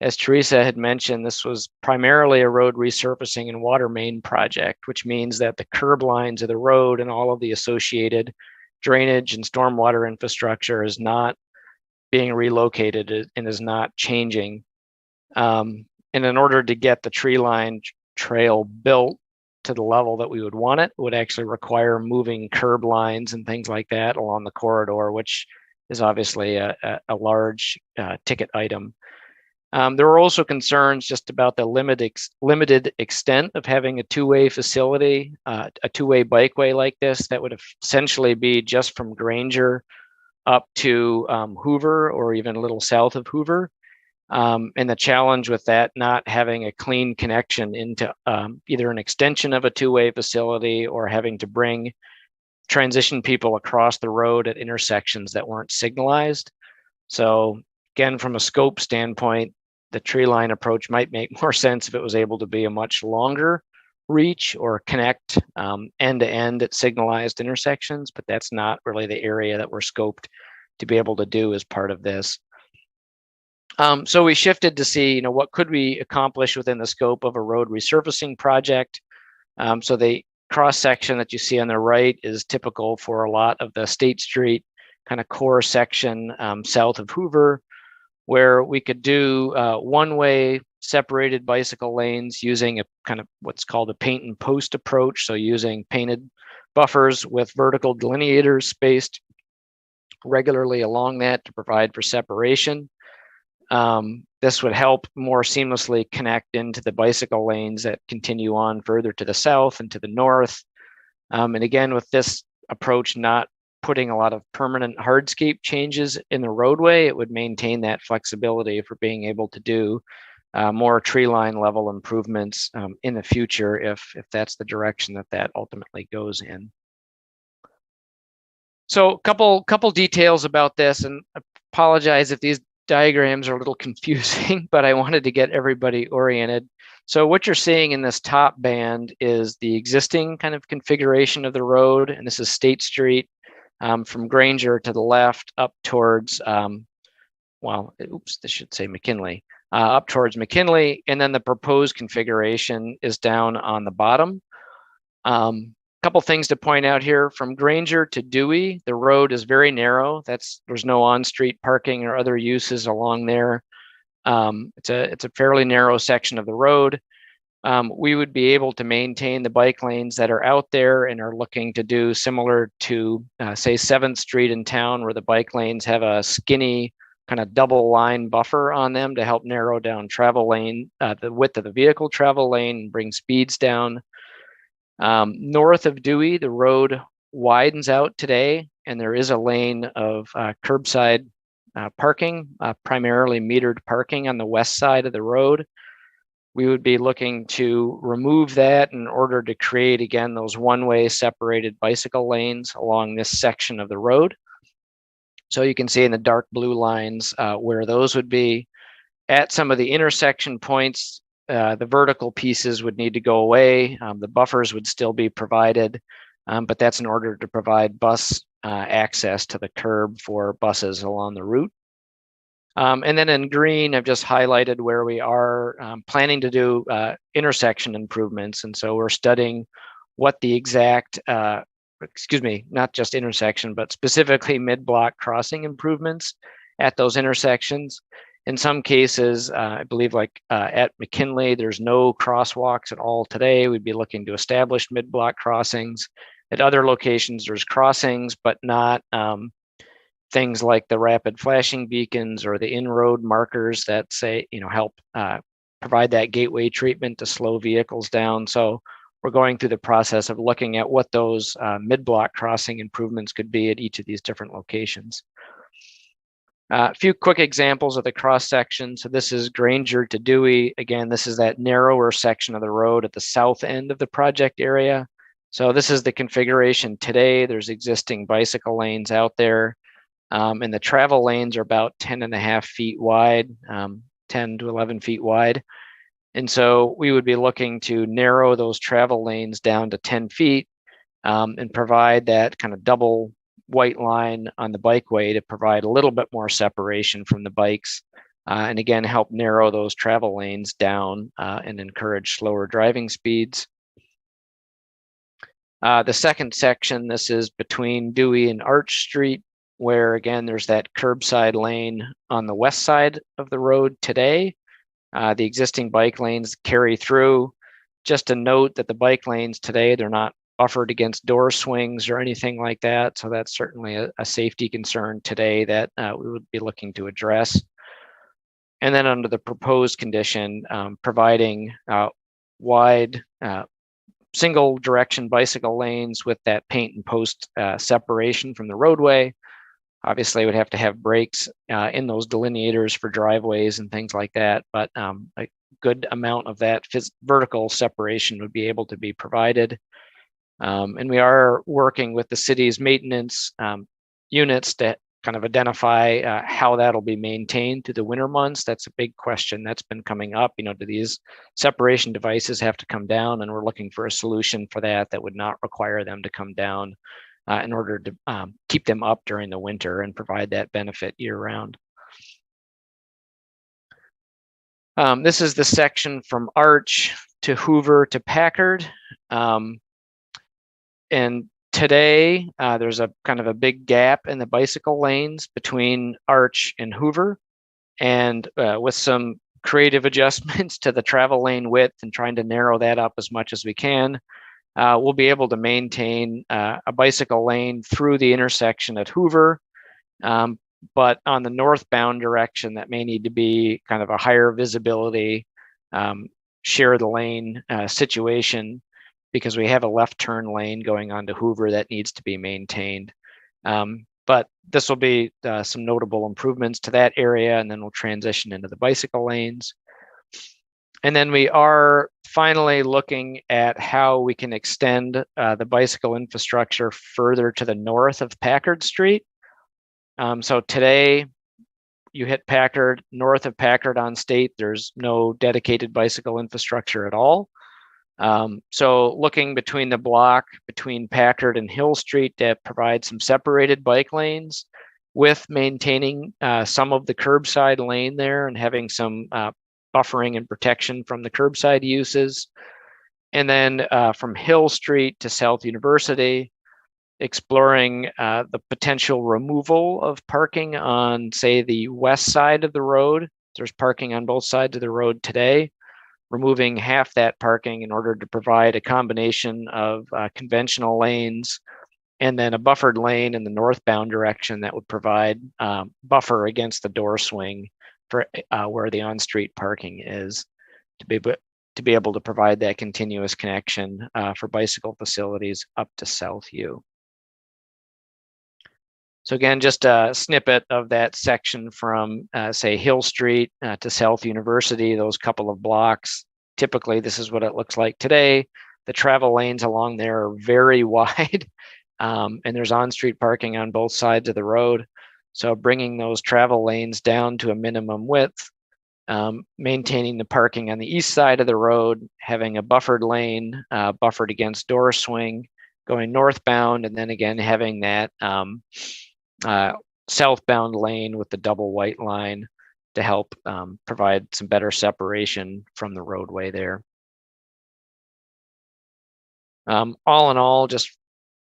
As Teresa had mentioned, this was primarily a road resurfacing and water main project, which means that the curb lines of the road and all of the associated drainage and stormwater infrastructure is not being relocated and is not changing. And in order to get the tree line trail built to the level that we would want it, would actually require moving curb lines and things like that along the corridor, which is obviously a large ticket item. There were also concerns just about the limited extent of having a two-way facility, a two-way bikeway like this that would essentially be just from Granger up to Hoover or even a little south of Hoover. And the challenge with that not having a clean connection into either an extension of a two-way facility or having to transition people across the road at intersections that weren't signalized. So again, from a scope standpoint, the tree line approach might make more sense if it was able to be a much longer reach or connect end to end at signalized intersections, but that's not really the area that we're scoped to be able to do as part of this. So we shifted to see, what could we accomplish within the scope of a road resurfacing project. So the cross section that you see on the right is typical for a lot of the State Street kind of core section south of Hoover, where we could do one-way separated bicycle lanes using a kind of what's called a paint and post approach. So using painted buffers with vertical delineators spaced regularly along that to provide for separation. This would help more seamlessly connect into the bicycle lanes that continue on further to the south and to the north. And again, with this approach not putting a lot of permanent hardscape changes in the roadway, it would maintain that flexibility for being able to do more tree line level improvements in the future if that's the direction that ultimately goes in. So a couple details about this, and I apologize if these diagrams are a little confusing, but I wanted to get everybody oriented. So what you're seeing in this top band is the existing kind of configuration of the road, and this is State Street from Granger to the left up towards, this should say McKinley, up towards McKinley, and then the proposed configuration is down on the bottom. Couple things to point out here. From Granger to Dewey, the road is very narrow. There's no on-street parking or other uses along there. It's a fairly narrow section of the road. We would be able to maintain the bike lanes that are out there and are looking to do similar to, say, 7th Street in town, where the bike lanes have a skinny kind of double line buffer on them to help narrow down travel lane, the width of the vehicle travel lane, and bring speeds down. North of Dewey, the road widens out today, and there is a lane of curbside parking, primarily metered parking on the west side of the road. We would be looking to remove that in order to create, again, those one-way separated bicycle lanes along this section of the road. So you can see in the dark blue lines where those would be. At some of the intersection points, the vertical pieces would need to go away. The buffers would still be provided, but that's in order to provide bus access to the curb for buses along the route. And then in green, I've just highlighted where we are planning to do intersection improvements. And so we're studying what the exact, not just intersection, but specifically mid-block crossing improvements at those intersections. In some cases, I believe like at McKinley, there's no crosswalks at all today. We'd be looking to establish mid-block crossings. At other locations, there's crossings, but not things like the rapid flashing beacons or the in-road markers that say, help provide that gateway treatment to slow vehicles down. So we're going through the process of looking at what those mid-block crossing improvements could be at each of these different locations. A few quick examples of the cross section. So this is Granger to Dewey. Again, this is that narrower section of the road at the south end of the project area. So this is the configuration today. There's existing bicycle lanes out there. And the travel lanes are about 10.5 feet wide. 10 to 11 feet wide. And so we would be looking to narrow those travel lanes down to 10 feet and provide that kind of double white line on the bikeway to provide a little bit more separation from the bikes. And again, help narrow those travel lanes down and encourage slower driving speeds. The second section, this is between Dewey and Arch Street, where again, there's that curbside lane on the west side of the road today. The existing bike lanes carry through. Just a note that the bike lanes today, they're not buffered against door swings or anything like that. So that's certainly a safety concern today that we would be looking to address. And then under the proposed condition, providing wide single direction bicycle lanes with that paint and post separation from the roadway. Obviously, would have to have brakes in those delineators for driveways and things like that, but a good amount of that vertical separation would be able to be provided. And we are working with the city's maintenance units to kind of identify how that'll be maintained through the winter months. That's a big question that's been coming up. You know, do these separation devices have to come down? And we're looking for a solution for that that would not require them to come down in order to keep them up during the winter and provide that benefit year round. This is the section from Arch to Hoover to Packard. And today, there's a kind of a big gap in the bicycle lanes between Arch and Hoover. And with some creative adjustments to the travel lane width and trying to narrow that up as much as we can, we'll be able to maintain a bicycle lane through the intersection at Hoover. But on the northbound direction, that may need to be kind of a higher visibility, share the lane situation, because we have a left turn lane going on to Hoover that needs to be maintained. But this will be some notable improvements to that area, and then we'll transition into the bicycle lanes. And then we are finally looking at how we can extend the bicycle infrastructure further to the north of Packard Street. So today, you hit Packard, north of Packard on State, there's no dedicated bicycle infrastructure at all. So looking between the block, between Packard and Hill Street, to provide some separated bike lanes with maintaining some of the curbside lane there and having some buffering and protection from the curbside uses. And then from Hill Street to South University, exploring the potential removal of parking on, say, the west side of the road. There's parking on both sides of the road today. Removing half that parking in order to provide a combination of conventional lanes and then a buffered lane in the northbound direction that would provide buffer against the door swing for where the on-street parking is, to be able to provide that continuous connection for bicycle facilities up to Southview. So again, just a snippet of that section from, say, Hill Street to South University, those couple of blocks. Typically, this is what it looks like today. The travel lanes along there are very wide, and there's on-street parking on both sides of the road. So bringing those travel lanes down to a minimum width, maintaining the parking on the east side of the road, having a buffered lane, buffered against door swing, going northbound, and then again having that southbound lane with the double white line to help provide some better separation from the roadway there. All in all, just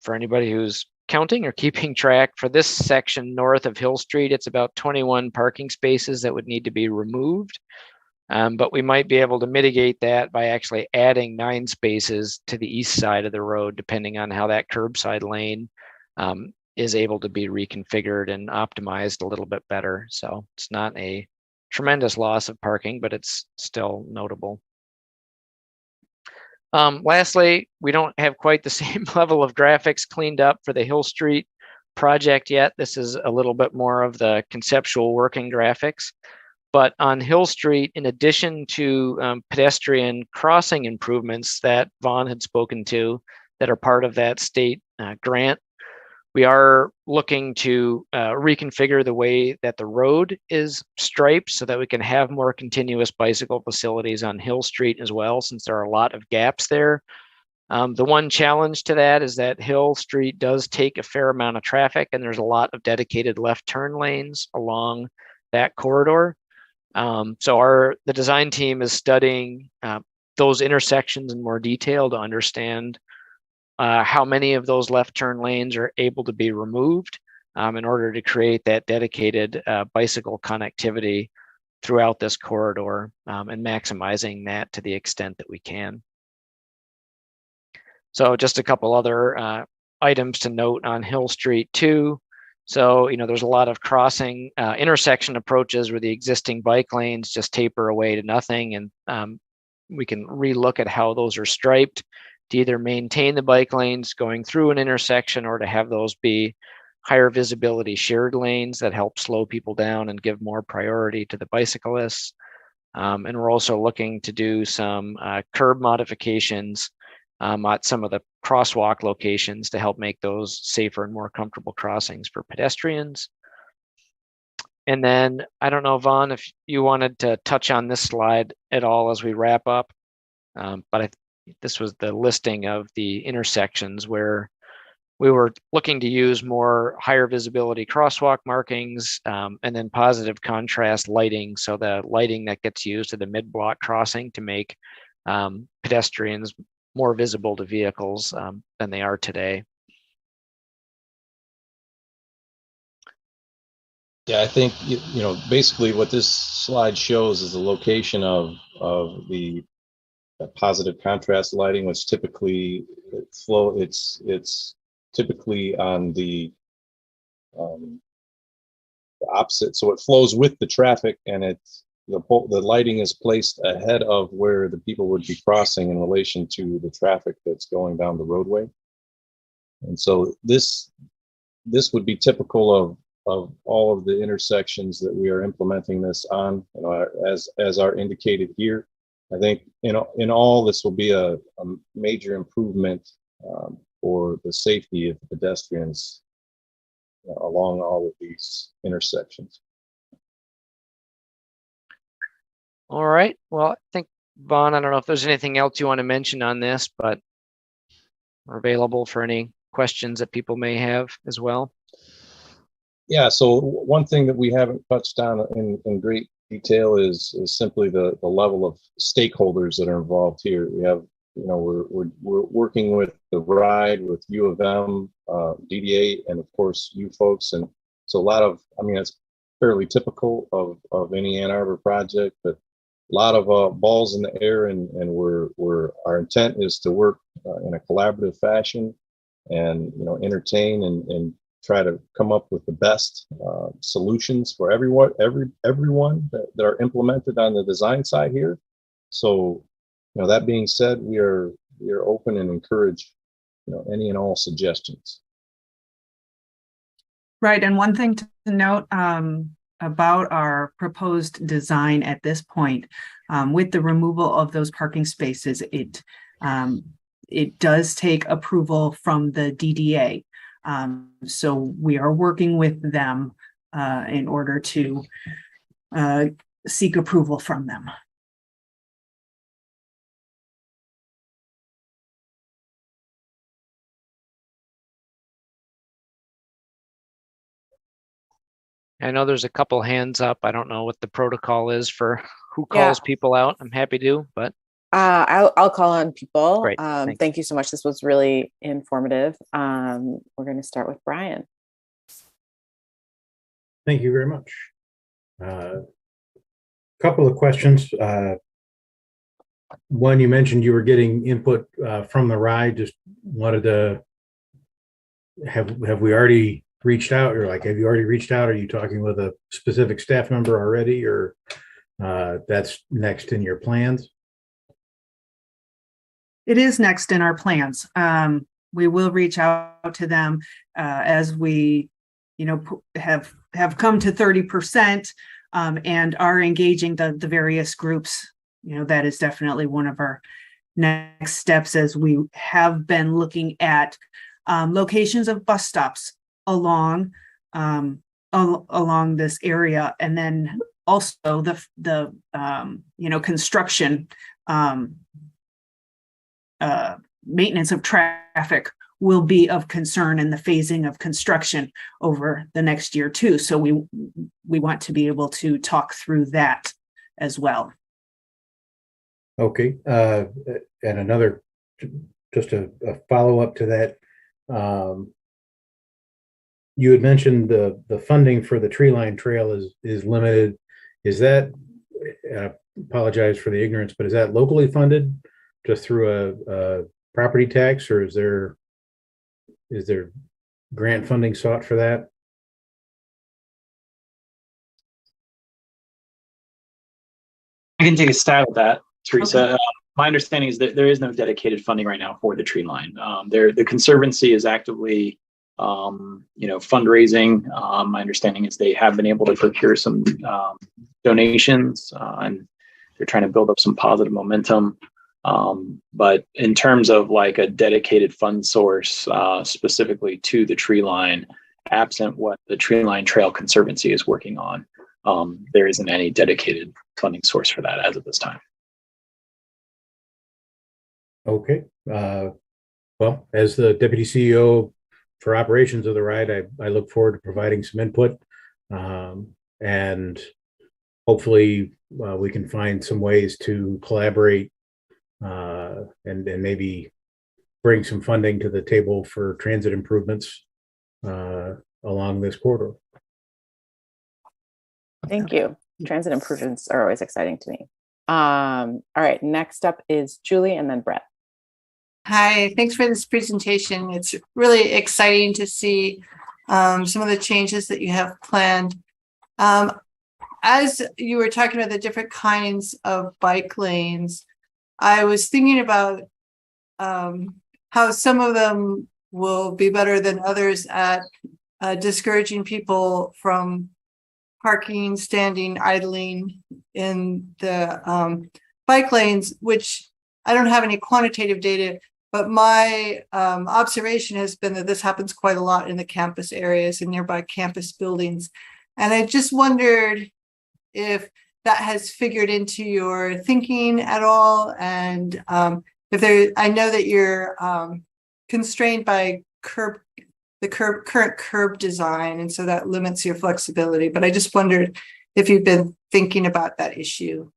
for anybody who's counting or keeping track, for this section north of Hill Street, it's about 21 parking spaces that would need to be removed. But we might be able to mitigate that by actually adding 9 spaces to the east side of the road, depending on how that curbside lane is able to be reconfigured and optimized a little bit better. So it's not a tremendous loss of parking, but it's still notable. Lastly, we don't have quite the same level of graphics cleaned up for the Hill Street project yet. This is a little bit more of the conceptual working graphics. But on Hill Street, in addition to pedestrian crossing improvements that Vaughn had spoken to that are part of that state grant, We are looking to reconfigure the way that the road is striped so that we can have more continuous bicycle facilities on Hill Street as well, since there are a lot of gaps there. The one challenge to that is that Hill Street does take a fair amount of traffic, and there's a lot of dedicated left turn lanes along that corridor. So the design team is studying those intersections in more detail to understand how many of those left turn lanes are able to be removed in order to create that dedicated bicycle connectivity throughout this corridor, and maximizing that to the extent that we can. So just a couple other items to note on Hill Street too. So, there's a lot of crossing intersection approaches where the existing bike lanes just taper away to nothing. And we can relook at how those are striped to either maintain the bike lanes going through an intersection or to have those be higher visibility shared lanes that help slow people down and give more priority to the bicyclists. And we're also looking to do some curb modifications at some of the crosswalk locations to help make those safer and more comfortable crossings for pedestrians. And then I don't know, Vaughn, if you wanted to touch on this slide at all as we wrap up, but this was the listing of the intersections where we were looking to use more higher visibility crosswalk markings, and then positive contrast lighting. So the lighting that gets used at the mid-block crossing to make pedestrians more visible to vehicles than they are today. Yeah, I think basically what this slide shows is the location of the positive contrast lighting, which typically it's typically on the opposite, so it flows with the traffic, and the lighting is placed ahead of where the people would be crossing in relation to the traffic that's going down the roadway. And so this would be typical of all of the intersections that we are implementing this on, as are indicated here. I think in all, this will be a major improvement for the safety of the pedestrians along all of these intersections. All right. Well, I think, Vaughn, I don't know if there's anything else you want to mention on this, but we're available for any questions that people may have as well. Yeah, so one thing that we haven't touched on in great detail is simply the level of stakeholders that are involved here. We have, we're working with the RIDE, with U of M, DDA, and of course you folks. And so a lot of, it's fairly typical of any Ann Arbor project, but a lot of balls in the air, and our intent is to work in a collaborative fashion, and entertain and try to come up with the best solutions for everyone that are implemented on the design side here. So, that being said, we are open and encourage any and all suggestions. Right, and one thing to note about our proposed design at this point, with the removal of those parking spaces, it does take approval from the DDA. So we are working with them in order to seek approval from them. I know there's a couple hands up. I don't know what the protocol is for who calls people out. I'm happy to, but I'll call on people. Great. Thank you so much. This was really informative. We're going to start with Brian. Thank you very much. Couple of questions. One, you mentioned you were getting input from the RIDE. Just wanted to have we already reached out? Or have you already reached out? Are you talking with a specific staff member already, or that's next in your plans? It is next in our plans. We will reach out to them as we, have come to 30% and are engaging the various groups. That is definitely one of our next steps, as we have been looking at locations of bus stops along along this area, and then also the construction maintenance of traffic will be of concern in the phasing of construction over the next year too. So we want to be able to talk through that as well. Okay, and another, just a follow-up to that. You had mentioned the funding for the tree line trail is limited. Is that, I apologize for the ignorance, but is that locally funded just through a property tax, or is there grant funding sought for that? I can take a stab at that, Teresa. Okay. My understanding is that there is no dedicated funding right now for the tree line. The Conservancy is actively, fundraising. My understanding is they have been able to procure some donations, and they're trying to build up some positive momentum. But in terms of like a dedicated fund source specifically to the tree line, absent what the Tree Line Trail Conservancy is working on, there isn't any dedicated funding source for that as of this time. Okay. Well, as the Deputy CEO for operations of the ride, I look forward to providing some input, and hopefully we can find some ways to collaborate and maybe bring some funding to the table for transit improvements along this corridor. Thank you. Transit improvements are always exciting to me. All right, next up is Julie and then Brett. Hi, thanks for this presentation. It's really exciting to see some of the changes that you have planned. As you were talking about the different kinds of bike lanes, I was thinking about how some of them will be better than others at discouraging people from parking, standing, idling in the bike lanes, which I don't have any quantitative data, but my observation has been that this happens quite a lot in the campus areas and nearby campus buildings. And I just wondered if that has figured into your thinking at all. And if there, I know that you're constrained by current curb design, and so that limits your flexibility. But I just wondered if you've been thinking about that issue.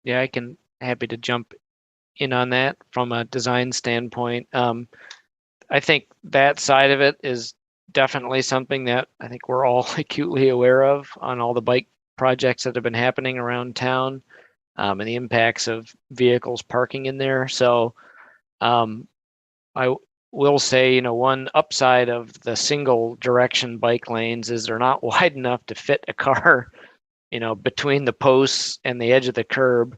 Yeah, I can happy to jump in on that from a design standpoint. I think that side of it is definitely something that I think we're all acutely aware of on all the bike projects that have been happening around town, and the impacts of vehicles parking in there. So I will say, one upside of the single direction bike lanes is they're not wide enough to fit a car, between the posts and the edge of the curb.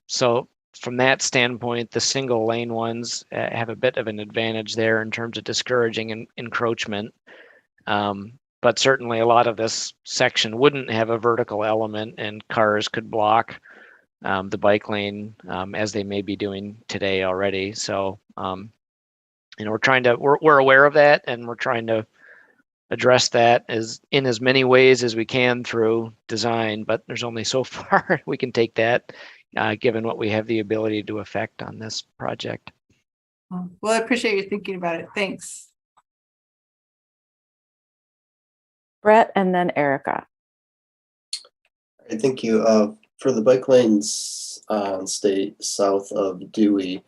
So from that standpoint, the single lane ones have a bit of an advantage there in terms of discouraging encroachment. But certainly a lot of this section wouldn't have a vertical element, and cars could block the bike lane as they may be doing today already. So, we're aware of that, and we're trying to address that in as many ways as we can through design, but there's only so far we can take that given what we have the ability to affect on this project. Well, I appreciate you thinking about it. Thanks. Brett and then Erica. Thank you. For the bike lanes stay south of Dewey,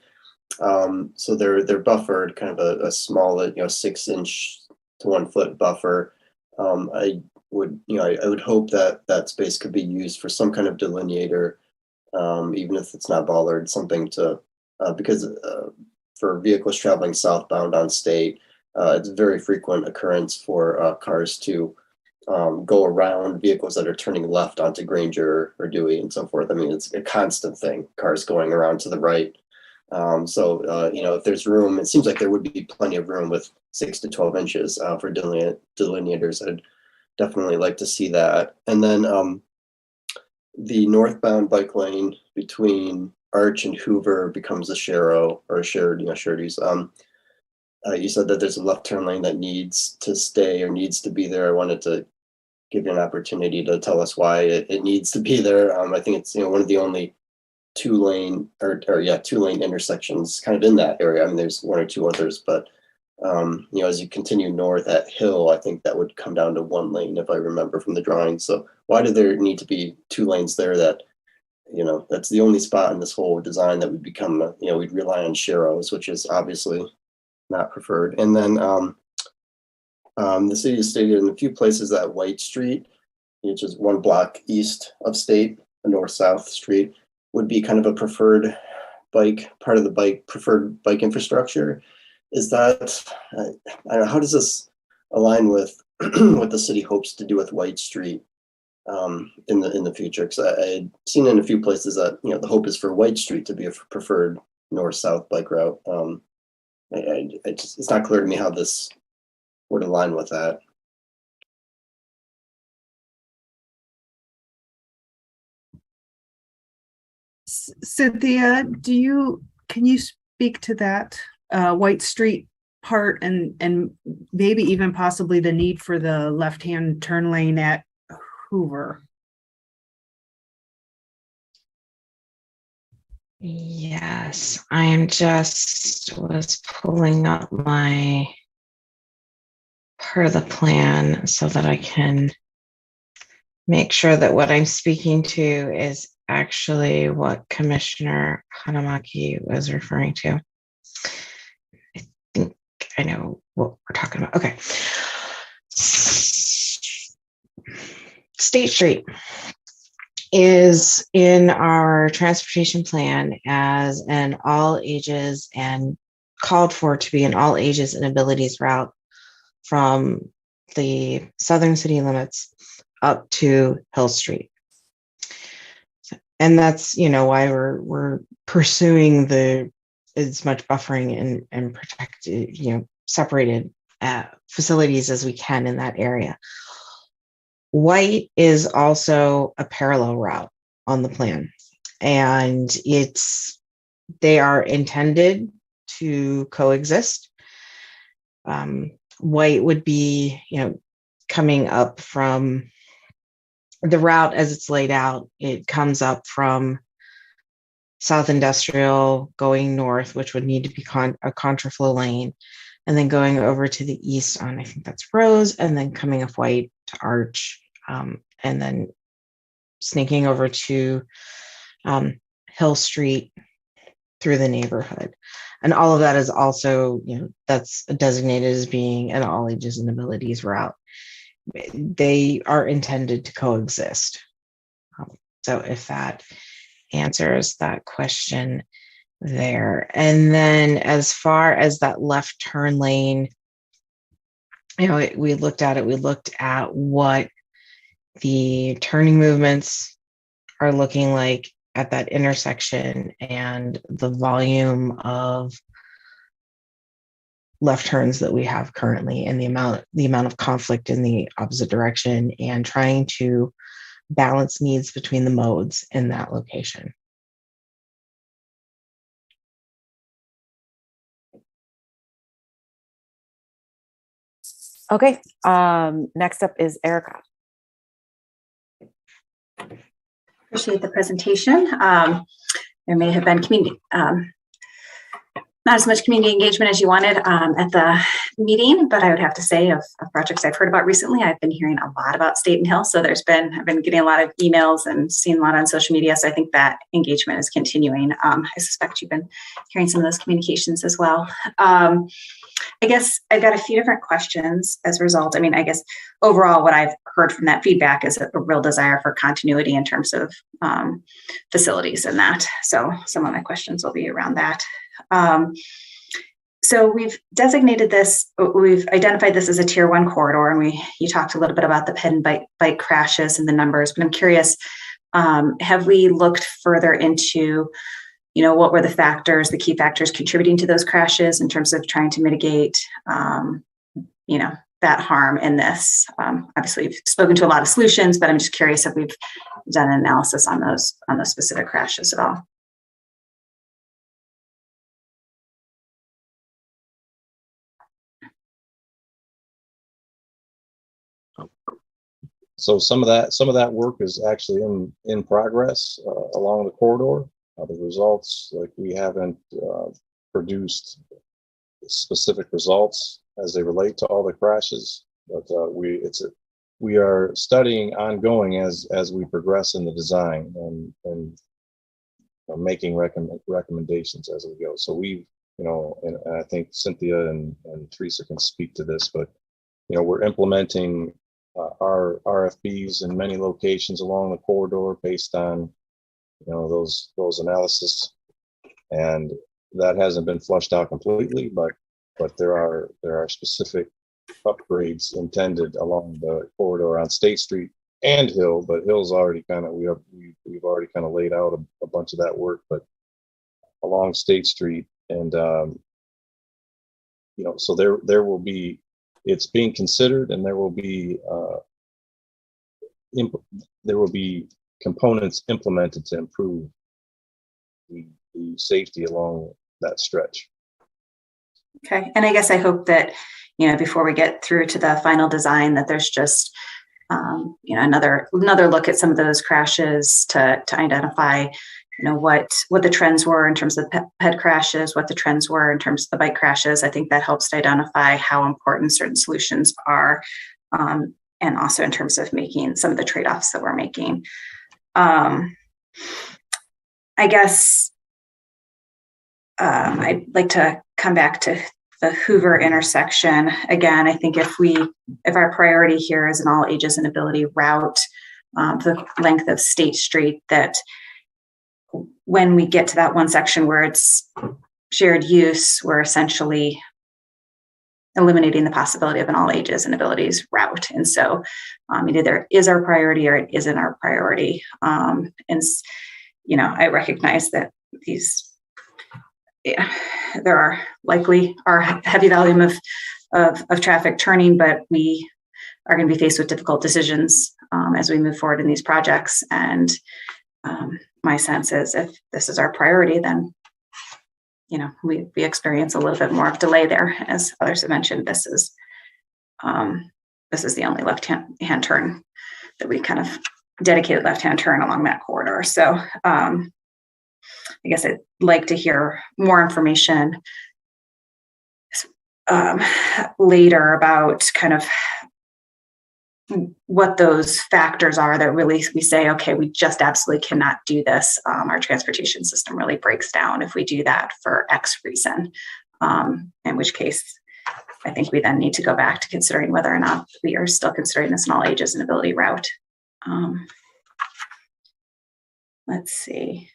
so they're buffered, kind of a small, 6-inch to 1 foot buffer. I would hope that space could be used for some kind of delineator, even if it's not bollard, something to because for vehicles traveling southbound on state, it's a very frequent occurrence for cars to go around vehicles that are turning left onto Granger or Dewey and so forth. I mean, it's a constant thing, cars going around to the right. If there's room, it seems like there would be plenty of room with 6 to 12 inches for delineators. I'd definitely like to see that. And then the northbound bike lane between Arch and Hoover becomes a sharo or a shared, shared use. You said that there's a left turn lane that needs to stay or needs to be there. I wanted to give you an opportunity to tell us why it needs to be there. I think it's one of the only two-lane intersections kind of in that area. I mean, there's one or two others, but as you continue north at Hill, I think that would come down to one lane if I remember from the drawing. So why do there need to be two lanes there? That that's the only spot in this whole design that would become we'd rely on sharrows, which is obviously not preferred. And then the city has stated in a few places that White Street, which is one block east of State, a north-south street, would be kind of a preferred preferred bike infrastructure. Is that, I don't know, how does this align with what the city hopes to do with White Street in the future? Because I had seen in a few places that the hope is for White Street to be a preferred north-south bike route. It's not clear to me how this would align with that. Cynthia, can you speak to that White Street part and maybe even possibly the need for the left-hand turn lane at Hoover? Yes, I am was pulling up my part of the plan so that I can make sure that what I'm speaking to is actually what Commissioner Hanamaki was referring to. I think I know what we're talking about. Okay. State Street is in our transportation plan as an all ages and called for to be an all ages and abilities route from the southern city limits up to Hill Street. And that's, why we're pursuing as much buffering and protected, separated facilities as we can in that area. White is also a parallel route on the plan, and they are intended to coexist. White would be, coming up from the route as it's laid out. It comes up from South Industrial going north, which would need to be a contraflow lane, and then going over to the east on, I think that's Rose, and then coming up White to Arch, and then sneaking over to Hill Street through the neighborhood. And all of that is also, that's designated as being an all ages and abilities route. They are intended to coexist. So if that answers that question there. And then as far as that left turn lane, we looked at what the turning movements are looking like at that intersection and the volume of left turns that we have currently and the amount of conflict in the opposite direction, and trying to balance needs between the modes in that location. Okay, next up is Erica. Appreciate the presentation. There may have been not as much community engagement as you wanted at the meeting, but I would have to say of projects I've heard about recently, I've been hearing a lot about Staton Hill. So I've been getting a lot of emails and seeing a lot on social media. So I think that engagement is continuing. I suspect you've been hearing some of those communications as well. I guess I've got a few different questions as a result. I mean, I guess overall what I've heard from that feedback is a real desire for continuity in terms of facilities and that. So some of my questions will be around that. So we've identified this as a tier 1 corridor, and you talked a little bit about the ped and bike crashes and the numbers, but I'm curious, have we looked further into, what were the key factors contributing to those crashes in terms of trying to mitigate, that harm in this? Obviously we've spoken to a lot of solutions, but I'm just curious if we've done an analysis on those specific crashes at all. So some of that work is actually in progress along the corridor. The results, like, we haven't produced specific results as they relate to all the crashes, but we are studying ongoing as we progress in the design and making recommendations as we go. So we, and I think Cynthia and Teresa can speak to this, but we're implementing our RFPs in many locations along the corridor based on those analysis, and that hasn't been flushed out completely, but there are specific upgrades intended along the corridor on State Street and Hill, but Hill's already we've already kind of laid out a bunch of that work, but along State Street, and so there will be, it's being considered, and there will be components implemented to improve the safety along that stretch. Okay, and I guess I hope that before we get through to the final design, that there's just another look at some of those crashes to identify what the trends were in terms of ped crashes, what the trends were in terms of the bike crashes. I think that helps to identify how important certain solutions are, and also in terms of making some of the trade-offs that we're making. I guess I'd like to come back to the Hoover intersection. Again, I think if our priority here is an all ages and ability route, the length of State Street, that when we get to that one section where it's shared use, we're essentially eliminating the possibility of an all ages and abilities route. And so it either is our priority or it isn't our priority. And I recognize that there are heavy volume of traffic turning, but we are going to be faced with difficult decisions as we move forward in these projects. And my sense is, if this is our priority, then we experience a little bit more of delay there. As others have mentioned, this is the only left-hand turn that we kind of dedicated left-hand turn along that corridor. So I guess I'd like to hear more information later about kind of what those factors are that really we say, okay, we just absolutely cannot do this. Our transportation system really breaks down if we do that for X reason, in which case I think we then need to go back to considering whether or not we are still considering this an all ages and ability route. Let's see.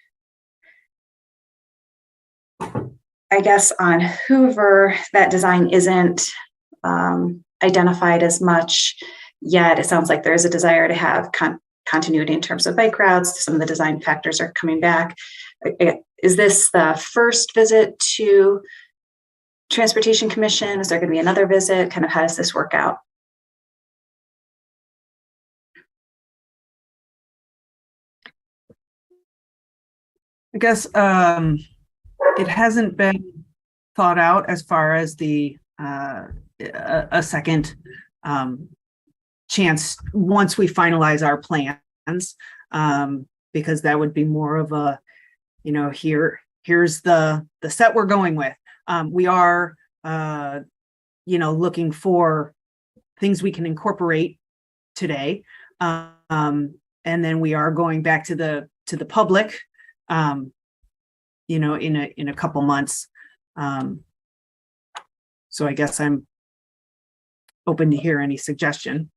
I guess on Hoover, that design isn't identified as much yet. It sounds like there is a desire to have continuity in terms of bike routes. Some of the design factors are coming back. Is this the first visit to Transportation Commission? Is there going to be another visit? Kind of how does this work out? I guess it hasn't been thought out as far as a second chance once we finalize our plans, because that would be more of a, here's the set we're going with. We are, looking for things we can incorporate today, and then we are going back to the public, in a couple months. So I guess I'm open to hear any suggestion.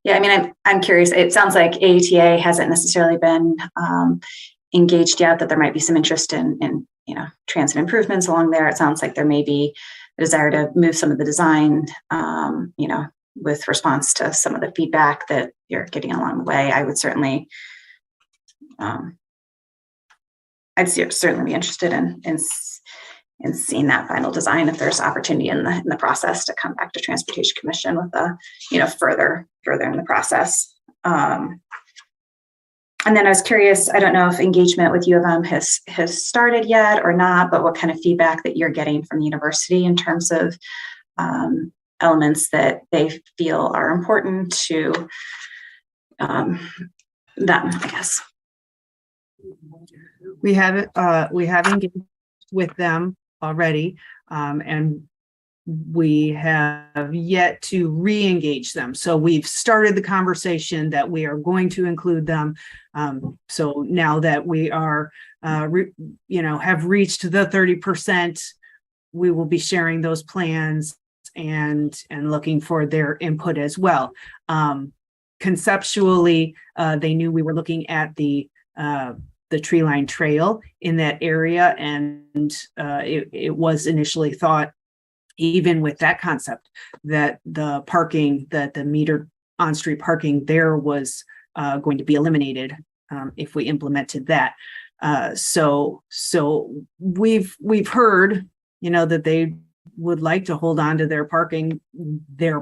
Yeah, I mean, I'm curious. It sounds like AETA hasn't necessarily been engaged yet, that there might be some interest in transit improvements along there. It sounds like there may be a desire to move some of the design, with response to some of the feedback that you're getting along the way. I would certainly, I'd certainly be interested in seeing that final design if there's opportunity in the process to come back to Transportation Commission with further in the process. And then I was curious, I don't know if engagement with U of M has started yet or not, but what kind of feedback that you're getting from the university in terms of elements that they feel are important to them, I guess. We have engaged with them already, and we have yet to re-engage them. So we've started the conversation that we are going to include them. So now that we are, have reached the 30%, we will be sharing those plans and looking for their input as well. Conceptually, they knew we were looking at the tree line trail in that area, and it was initially thought, even with that concept, that the parking, that the metered on-street parking there was going to be eliminated if we implemented that. So we've heard, that they would like to hold on to their parking, the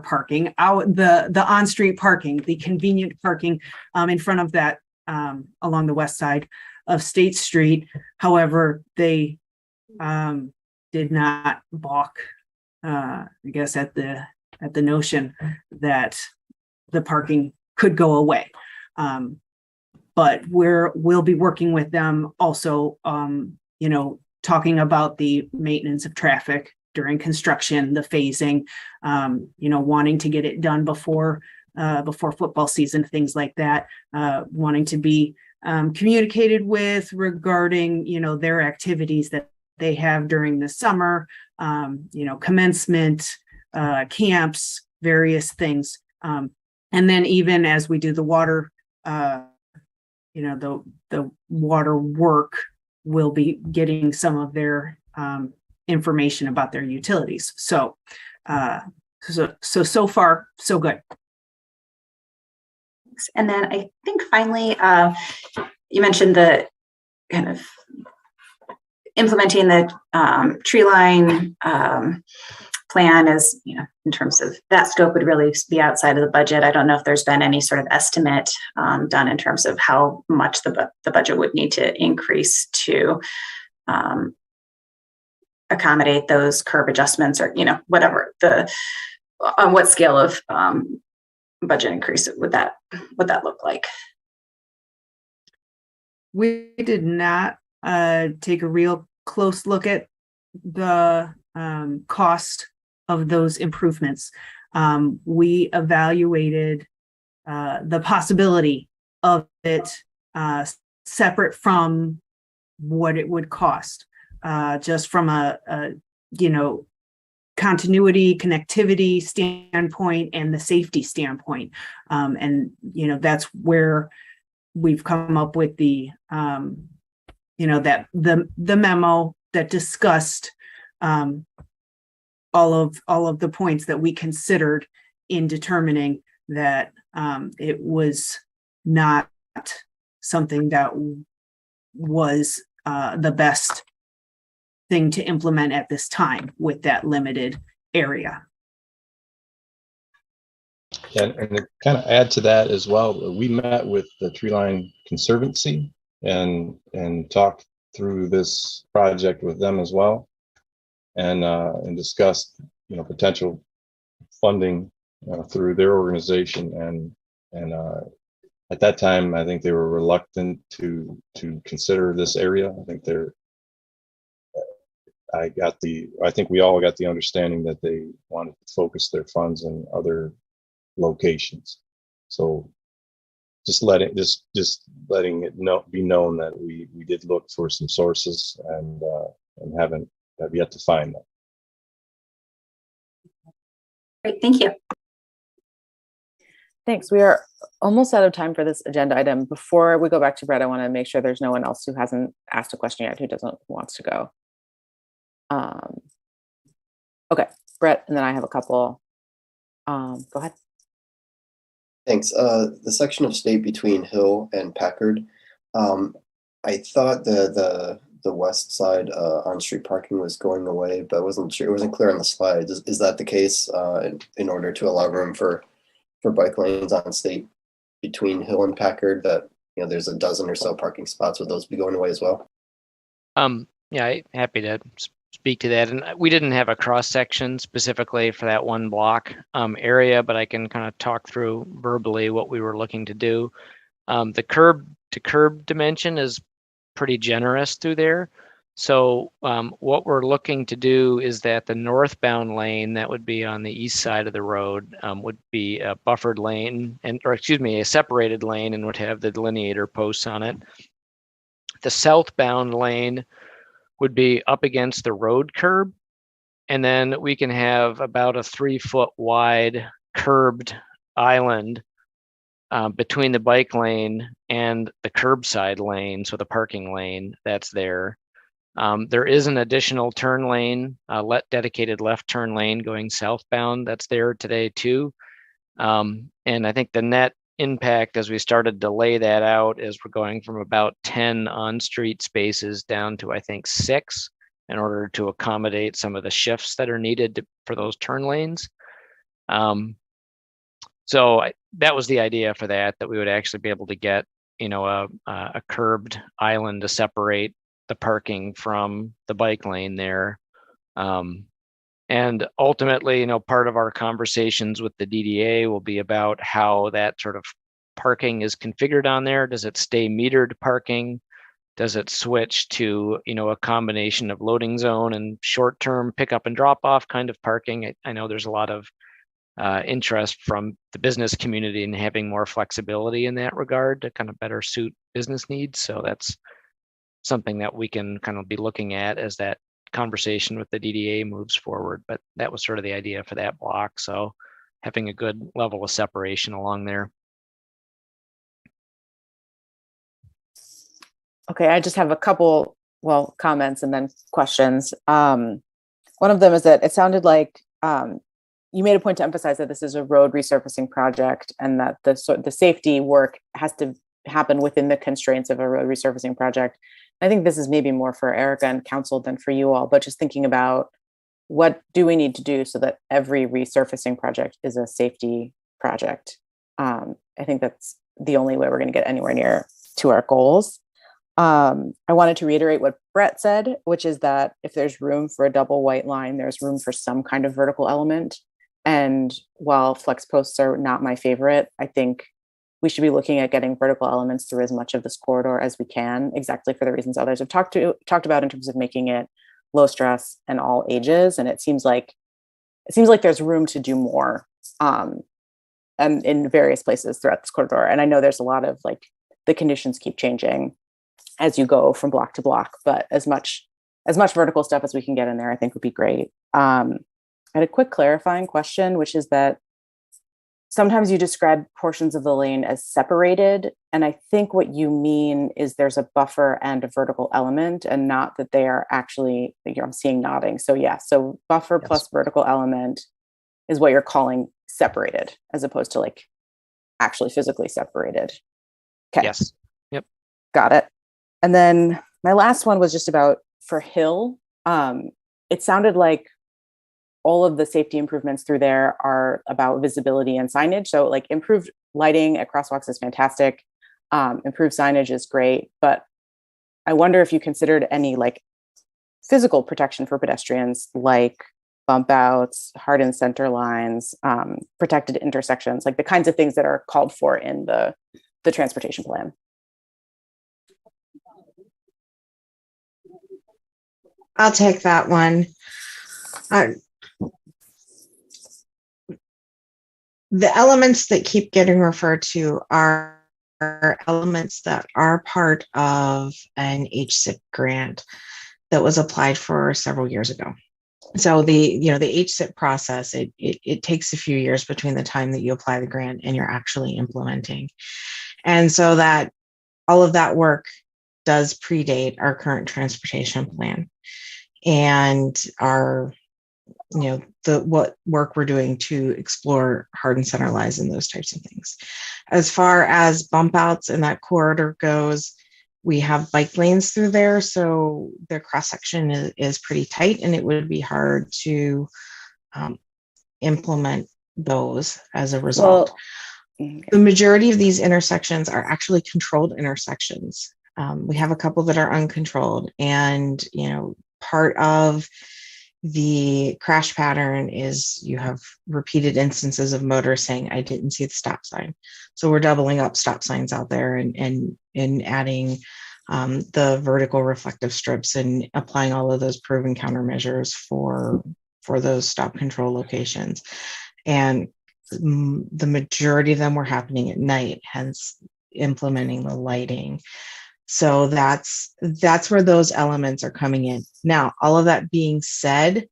on-street parking, the convenient parking in front of that along the west side of State Street. However, they did not balk, I guess, at the notion that the parking could go away. But we'll be working with them also, talking about the maintenance of traffic during construction, the phasing, wanting to get it done before football season, things like that, wanting to be communicated with regarding, their activities that they have during the summer, commencement, camps, various things. And then even as we do the water, the water work, will be getting some of their information about their utilities. So far, so good. And then I think finally, you mentioned the kind of implementing the tree line plan as, in terms of that scope would really be outside of the budget. I don't know if there's been any sort of estimate done in terms of how much the budget would need to increase to accommodate those curb adjustments, or, whatever on what scale of budget increase would that look like? We did not take a real close look at the cost of those improvements. We evaluated the possibility of it separate from what it would cost, just from a continuity, connectivity standpoint and the safety standpoint. And, that's where we've come up with the, that the memo that discussed all of the points that we considered in determining that it was not something that was the best thing to implement at this time with that limited area. And to kind of add to that as well, we met with the Tree Line Conservancy and talked through this project with them as well, and discussed potential funding through their organization, and at that time I think they were reluctant to consider this area. I think we all got the understanding that they wanted to focus their funds in other locations. So just letting it be known that we did look for some sources and have yet to find them. Great, thank you. Thanks. We are almost out of time for this agenda item. Before we go back to Brett, I want to make sure there's no one else who hasn't asked a question yet, who wants to go. Okay, Brett, and then I have a couple. Go ahead. Thanks. The section of state between Hill and Packard, I thought the west side on-street parking was going away, but I wasn't sure. It wasn't clear on the slides. Is that the case in order to allow room for bike lanes on state between Hill and Packard, that there's a dozen or so parking spots? Would those be going away as well? Yeah, happy to speak to that. And we didn't have a cross section specifically for that one block area, but I can kind of talk through verbally what we were looking to do. The curb to curb dimension is pretty generous through there. So what we're looking to do is that the northbound lane that would be on the east side of the road would be a buffered lane, or excuse me, a separated lane, and would have the delineator posts on it. The southbound lane would be up against the road curb, and then we can have about a 3-foot wide curbed island between the bike lane and the curbside lane, so the parking lane that's there. There is an additional turn lane, dedicated left turn lane going southbound that's there today too. And I think the net impact as we started to lay that out is we're going from about 10 on-street spaces down to I think 6 in order to accommodate some of the shifts that are needed for those turn lanes. That was the idea for that we would actually be able to get, a curbed island to separate the parking from the bike lane there. And ultimately, part of our conversations with the DDA will be about how that sort of parking is configured on there. Does it stay metered parking? Does it switch to, a combination of loading zone and short-term pickup and drop-off kind of parking? I know there's a lot of interest from the business community in having more flexibility in that regard to kind of better suit business needs. So that's something that we can kind of be looking at as that conversation with the DDA moves forward. But that was sort of the idea for that block. So having a good level of separation along there. Okay, I just have a couple, comments and then questions. One of them is that it sounded like you made a point to emphasize that this is a road resurfacing project and that the safety work has to happen within the constraints of a road resurfacing project. I think this is maybe more for Erica and council than for you all, but just thinking about what do we need to do so that every resurfacing project is a safety project. I think that's the only way we're going to get anywhere near to our goals. I wanted to reiterate what Brett said, which is that if there's room for a double white line, there's room for some kind of vertical element. And while flex posts are not my favorite, I think we should be looking at getting vertical elements through as much of this corridor as we can, exactly for the reasons others have talked about in terms of making it low stress and all ages. And it seems like there's room to do more and in various places throughout this corridor. And I know there's a lot of the conditions keep changing as you go from block to block, but as much vertical stuff as we can get in there, I think would be great. I had a quick clarifying question, which is that sometimes you describe portions of the lane as separated. And I think what you mean is there's a buffer and a vertical element and not that they are actually, I'm seeing nodding. So yeah, so buffer plus vertical element is what you're calling separated as opposed to actually physically separated. Okay. Yes. Yep. Got it. And then my last one was just about for Hill. It sounded like all of the safety improvements through there are about visibility and signage. So improved lighting at crosswalks is fantastic. Improved signage is great, but I wonder if you considered any physical protection for pedestrians, like bump outs, hardened center lines, protected intersections, the kinds of things that are called for in the transportation plan. I'll take that one. The elements that keep getting referred to are elements that are part of an HSIP grant that was applied for several years ago. So the HSIP process, it takes a few years between the time that you apply the grant and you're actually implementing. And so that all of that work does predate our current transportation plan and our what work we're doing to explore hardened center lines and those types of things. As far as bump outs in that corridor goes, we have bike lanes through there, so their cross section is pretty tight, and it would be hard to implement those as a result. The majority of these intersections are actually controlled intersections. We have a couple that are uncontrolled, and part of the crash pattern is you have repeated instances of motorists saying, I didn't see the stop sign. So we're doubling up stop signs out there and adding the vertical reflective strips and applying all of those proven countermeasures for those stop control locations. And the majority of them were happening at night, hence implementing the lighting. So that's where those elements are coming in. Now, all of that being said,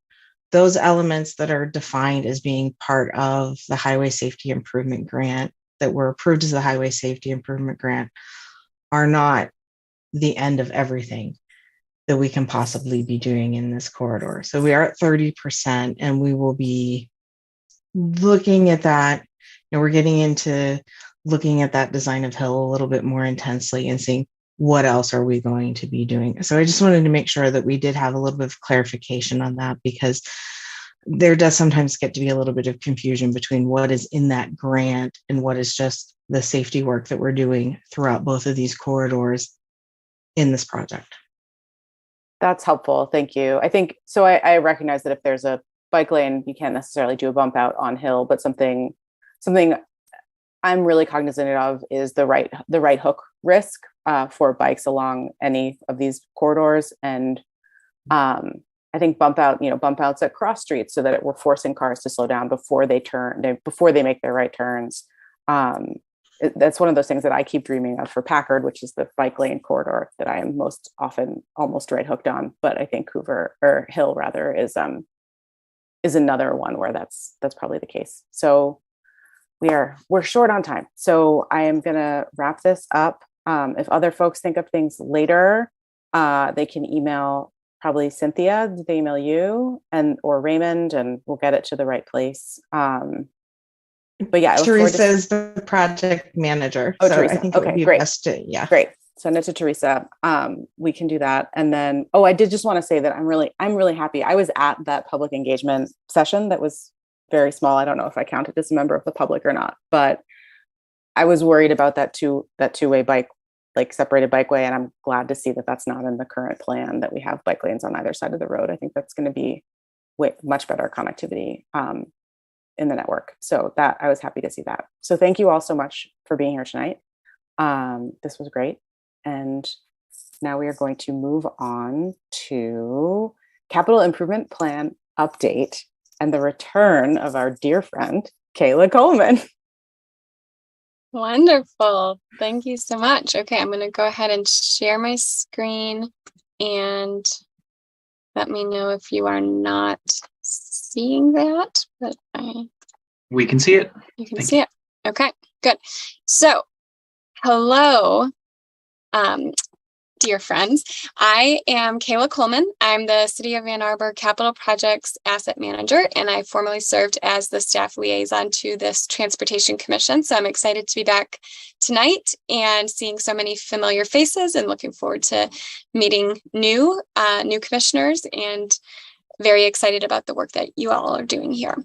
those elements that are defined as being part of the Highway Safety Improvement Grant that were approved as the Highway Safety Improvement Grant are not the end of everything that we can possibly be doing in this corridor. So we are at 30%, and we will be looking at that. We're getting into looking at that design of Hill a little bit more intensely and seeing what else are we going to be doing. So I just wanted to make sure that we did have a little bit of clarification on that, because there does sometimes get to be a little bit of confusion between what is in that grant and what is just the safety work that we're doing throughout both of these corridors in this project. That's helpful. Thank you. I think, so I recognize that if there's a bike lane, you can't necessarily do a bump out on Hill, but something I'm really cognizant of is the right hook risk for bikes along any of these corridors. And I think bump outs at cross streets so that we're forcing cars to slow down before they make their right turns. That's one of those things that I keep dreaming of for Packard, which is the bike lane corridor that I am most often almost right hooked on. But I think Hill rather is another one where that's probably the case. So we're short on time. So I am gonna wrap this up. If other folks think of things later, they can email probably Cynthia. Did they email you or Raymond, and we'll get it to the right place. But yeah, Teresa is the project manager. Oh, so Teresa. I think it would be great. best to, yeah. Great. Send it to Teresa. We can do that. And then, I did just want to say that I'm really happy. I was at that public engagement session that was very small. I don't know if I counted as a member of the public or not, but I was worried about that two-way bike, like separated bikeway. And I'm glad to see that that's not in the current plan, that we have bike lanes on either side of the road. I think that's going to be much better connectivity in the network. So that I was happy to see that. So thank you all so much for being here tonight. This was great. And now we are going to move on to capital improvement plan update and the return of our dear friend, Kayla Coleman. Wonderful. Thank you so much. Okay, I'm going to go ahead and share my screen and let me know if you are not seeing that, but we can see it. You can see it. Okay, good. So, hello, dear friends. I am Kayla Coleman. I'm the City of Ann Arbor Capital Projects Asset Manager, and I formerly served as the staff liaison to this Transportation Commission. So I'm excited to be back tonight and seeing so many familiar faces, and looking forward to meeting new commissioners, and very excited about the work that you all are doing here.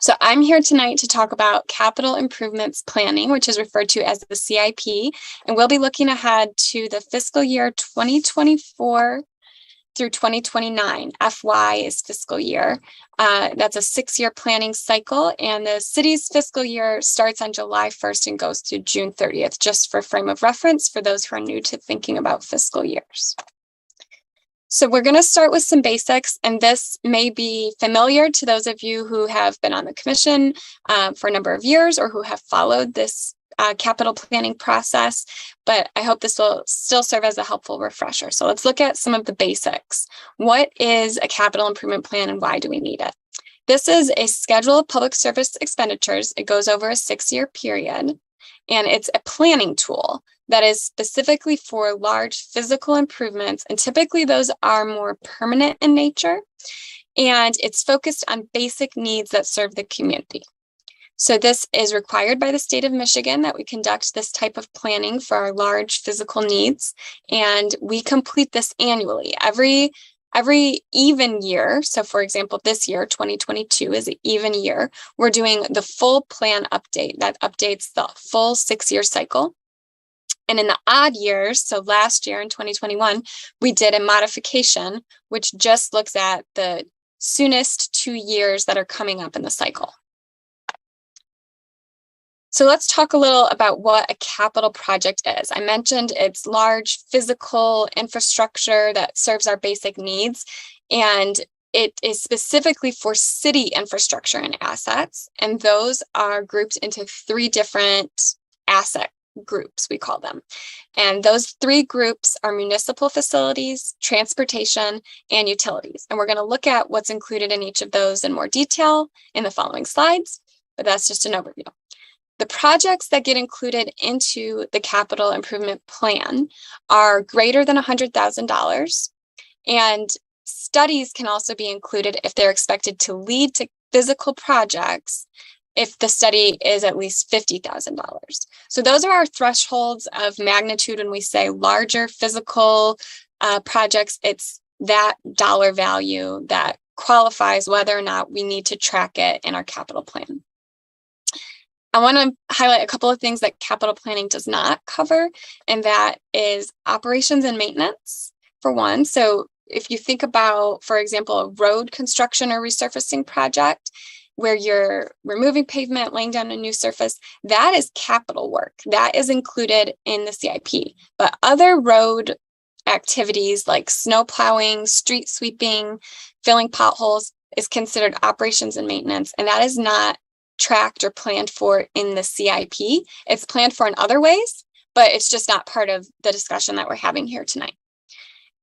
So I'm here tonight to talk about capital improvements planning, which is referred to as the CIP, and we'll be looking ahead to the fiscal year 2024 through 2029. FY is fiscal year. That's a 6-year planning cycle, and the city's fiscal year starts on July 1st and goes through June 30th, just for frame of reference for those who are new to thinking about fiscal years. So we're going to start with some basics, and this may be familiar to those of you who have been on the commission for a number of years, or who have followed this capital planning process, but I hope this will still serve as a helpful refresher. So let's look at some of the basics. What is a capital improvement plan, and why do we need it? This is a schedule of public service expenditures. It goes over a 6-year period, and it's a planning tool that is specifically for large physical improvements, and typically those are more permanent in nature, and it's focused on basic needs that serve the community. So this is required by the state of Michigan that we conduct this type of planning for our large physical needs, and we complete this annually. Every even year, so for example, this year, 2022 is an even year, we're doing the full plan update that updates the full 6-year cycle. And in the odd years, so last year in 2021, we did a modification, which just looks at the soonest 2 years that are coming up in the cycle. So let's talk a little about what a capital project is. I mentioned it's large physical infrastructure that serves our basic needs, and it is specifically for city infrastructure and assets, and those are grouped into 3 different asset groups, we call them. And those 3 groups are municipal facilities, transportation, and utilities. And we're going to look at what's included in each of those in more detail in the following slides, but that's just an overview. The projects that get included into the capital improvement plan are greater than $100,000, and studies can also be included if they're expected to lead to physical projects if the study is at least $50,000. So those are our thresholds of magnitude when we say larger physical projects. It's that dollar value that qualifies whether or not we need to track it in our capital plan. I want to highlight a couple of things that capital planning does not cover, and that is operations and maintenance, for one. So if you think about, for example, a road construction or resurfacing project where you're removing pavement, laying down a new surface, that is capital work. That is included in the CIP. But other road activities like snow plowing, street sweeping, filling potholes is considered operations and maintenance, and that is not tracked or planned for in the CIP. It's planned for in other ways, but it's just not part of the discussion that we're having here tonight.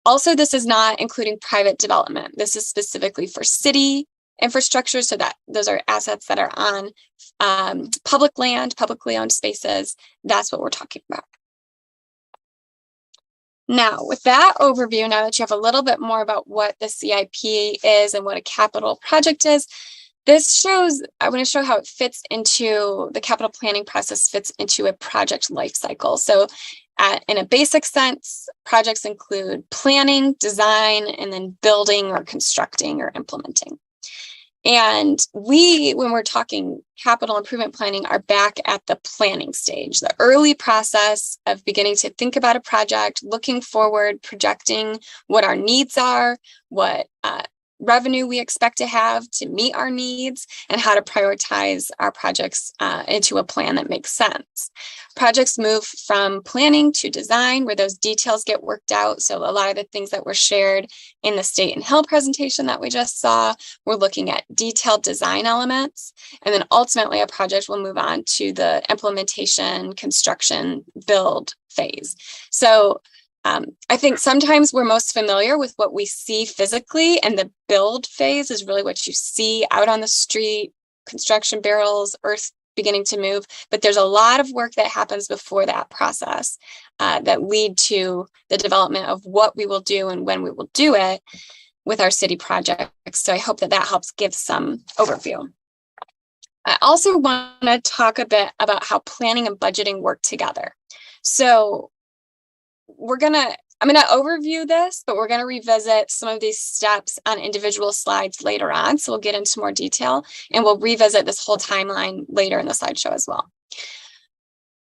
Also, this is not including private development. This is specifically for city infrastructure, so that those are assets that are on public land, publicly owned spaces. That's what we're talking about. Now, with that overview, now that you have a little bit more about what the CIP is and what a capital project is, this shows, I want to show how it fits into the capital planning process, fits into a project life cycle. So in a basic sense, projects include planning, design, and then building or constructing or implementing. And we, when we're talking capital improvement planning, are back at the planning stage, the early process of beginning to think about a project, looking forward, projecting what our needs are, what revenue we expect to have to meet our needs, and how to prioritize our projects into a plan that makes sense. Projects move from planning to design, where those details get worked out. So a lot of the things that were shared in the Staton Hill presentation that we just saw, we're looking at detailed design elements. And then ultimately a project will move on to the implementation, construction, build phase. So I think sometimes we're most familiar with what we see physically, and the build phase is really what you see out on the street, construction barrels, earth beginning to move. But there's a lot of work that happens before that process that lead to the development of what we will do and when we will do it with our city projects. So I hope that that helps give some overview. I also want to talk a bit about how planning and budgeting work together. So I'm going to overview this, but we're going to revisit some of these steps on individual slides later on. So we'll get into more detail, and we'll revisit this whole timeline later in the slideshow as well.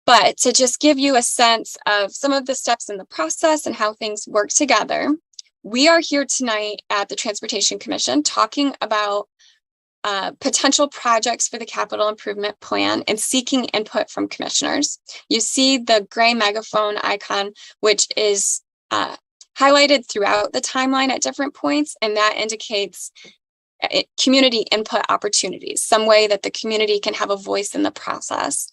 But to just give you a sense of some of the steps in the process and how things work together, we are here tonight at the Transportation Commission talking about potential projects for the capital improvement plan and seeking input from commissioners. You see the gray megaphone icon, which is highlighted throughout the timeline at different points, and that indicates community input opportunities, some way that the community can have a voice in the process.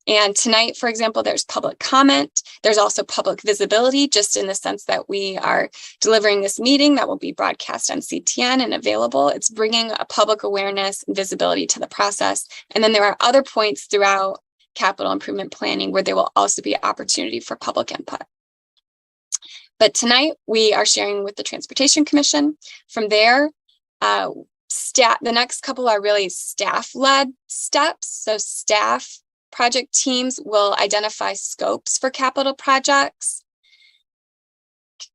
And tonight, for example, there's public comment. There's also public visibility, just in the sense that we are delivering this meeting that will be broadcast on CTN and available. It's bringing a public awareness and visibility to the process. And then there are other points throughout capital improvement planning where there will also be opportunity for public input. But tonight we are sharing with the Transportation Commission. From there, the next couple are really staff-led steps. So staff project teams will identify scopes for capital projects.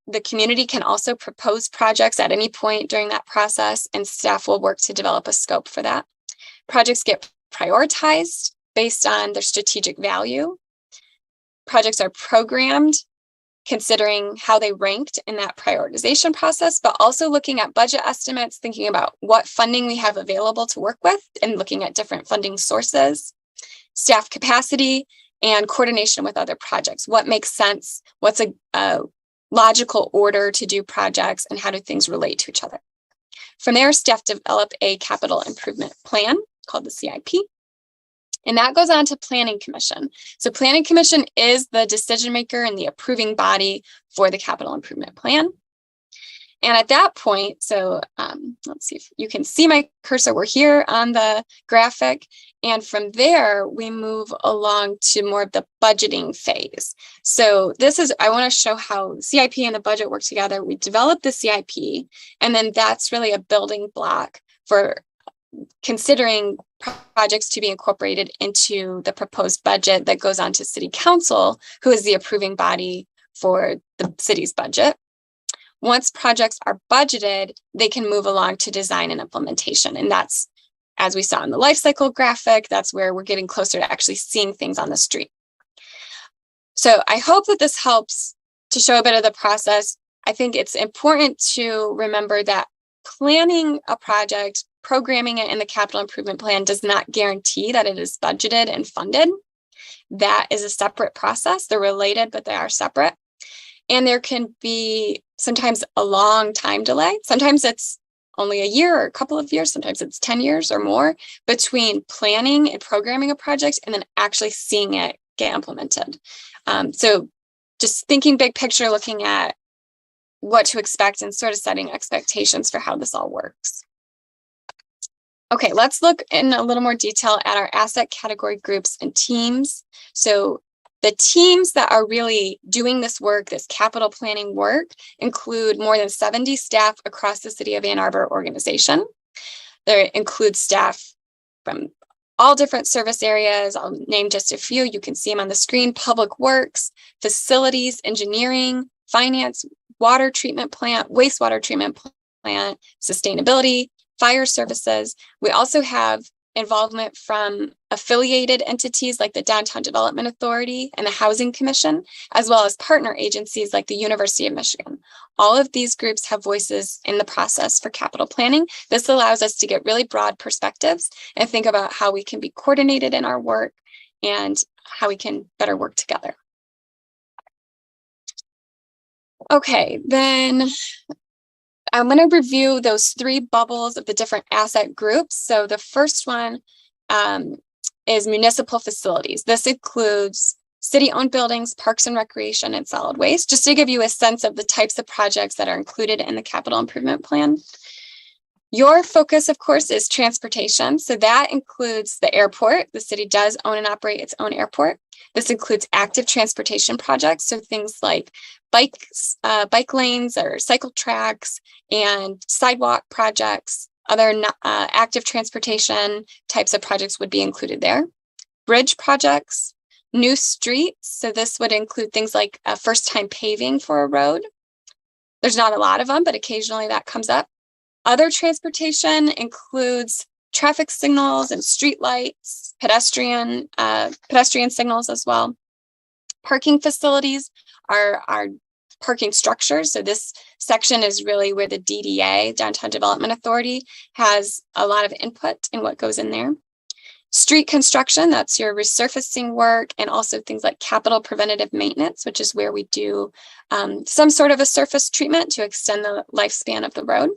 The community can also propose projects at any point during that process, and staff will work to develop a scope for that. Projects get prioritized based on their strategic value. projects are programmed, considering how they ranked in that prioritization process, but also looking at budget estimates, thinking about what funding we have available to work with and looking at different funding sources, staff capacity, and coordination with other projects. What makes sense? What's a logical order to do projects, and how do things relate to each other? From there, staff develop a capital improvement plan called the CIP. And that goes on to Planning Commission. So Planning Commission is the decision maker and the approving body for the capital improvement plan. And at that point, so let's see if you can see my cursor. We're here on the graphic. And from there, we move along to more of the budgeting phase. So this is, I want to show how CIP and the budget work together. We develop the CIP, and then that's really a building block for considering projects to be incorporated into the proposed budget that goes on to City Council, who is the approving body for the city's budget. Once projects are budgeted, they can move along to design and implementation. And that's, as we saw in the life cycle graphic, that's where we're getting closer to actually seeing things on the street. So I hope that this helps to show a bit of the process. I think it's important to remember that planning a project, programming it in the capital improvement plan does not guarantee that it is budgeted and funded. That is a separate process. They're related, but they are separate. And there can be sometimes a long time delay. Sometimes it's only a year or a couple of years. Sometimes it's 10 years or more between planning and programming a project and then actually seeing it get implemented. So just thinking big picture, looking at what to expect and sort of setting expectations for how this all works. Okay, let's look in a little more detail at our asset category groups and teams. So the teams that are really doing this work, this capital planning work, include more than 70 staff across the City of Ann Arbor organization. There includes staff from all different service areas. I'll name just a few. You can see them on the screen: Public Works, Facilities, Engineering, Finance, Water Treatment Plant, Wastewater Treatment Plant, Sustainability, Fire Services. We also have involvement from affiliated entities like the Downtown Development Authority and the Housing Commission, as well as partner agencies like the University of Michigan. All of these groups have voices in the process for capital planning. This allows us to get really broad perspectives and think about how we can be coordinated in our work and how we can better work together. Okay, then I'm going to review those three bubbles of the different asset groups. So the first one is municipal facilities. This includes city-owned buildings, parks and recreation, and solid waste, just to give you a sense of the types of projects that are included in the capital improvement plan. Your focus, of course, is transportation. So that includes the airport. The city does own and operate its own airport. This includes active transportation projects. So things like bike lanes or cycle tracks and sidewalk projects. Other active transportation types of projects would be included there. Bridge projects, new streets. So this would include things like first-time paving for a road. There's not a lot of them, but occasionally that comes up. Other transportation includes traffic signals and street lights, pedestrian signals as well. Parking facilities are parking structures. So this section is really where the DDA, Downtown Development Authority, has a lot of input in what goes in there. Street construction, that's your resurfacing work, and also things like capital preventative maintenance, which is where we do some sort of a surface treatment to extend the lifespan of the road.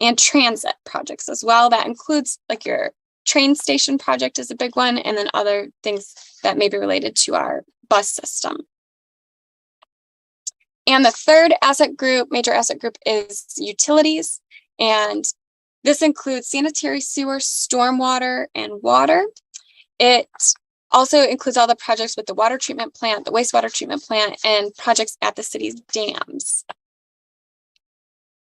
And transit projects as well. That includes like your train station project is a big one, and then other things that may be related to our bus system. And the third asset group, major asset group, is utilities. And this includes sanitary sewer, stormwater, and water. It also includes all the projects with the water treatment plant, the wastewater treatment plant, and projects at the city's dams.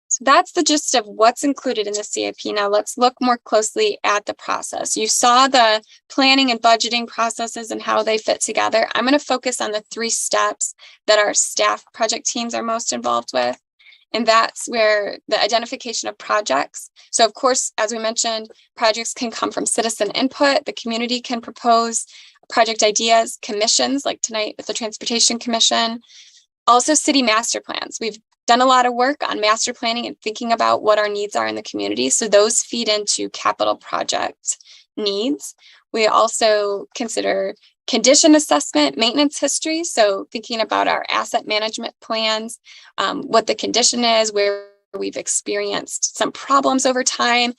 So that's the gist of what's included in the CIP. Now let's look more closely at the process. You saw the planning and budgeting processes and how they fit together. I'm going to focus on the 3 steps that our staff project teams are most involved with. And that's where the identification of projects. So of course, as we mentioned, projects can come from citizen input. The community can propose project ideas, commissions like tonight with the Transportation Commission, also city master plans. We've done a lot of work on master planning and thinking about what our needs are in the community. So those feed into capital project needs. We also consider condition assessment, maintenance history. So thinking about our asset management plans, what the condition is, where we've experienced some problems over time.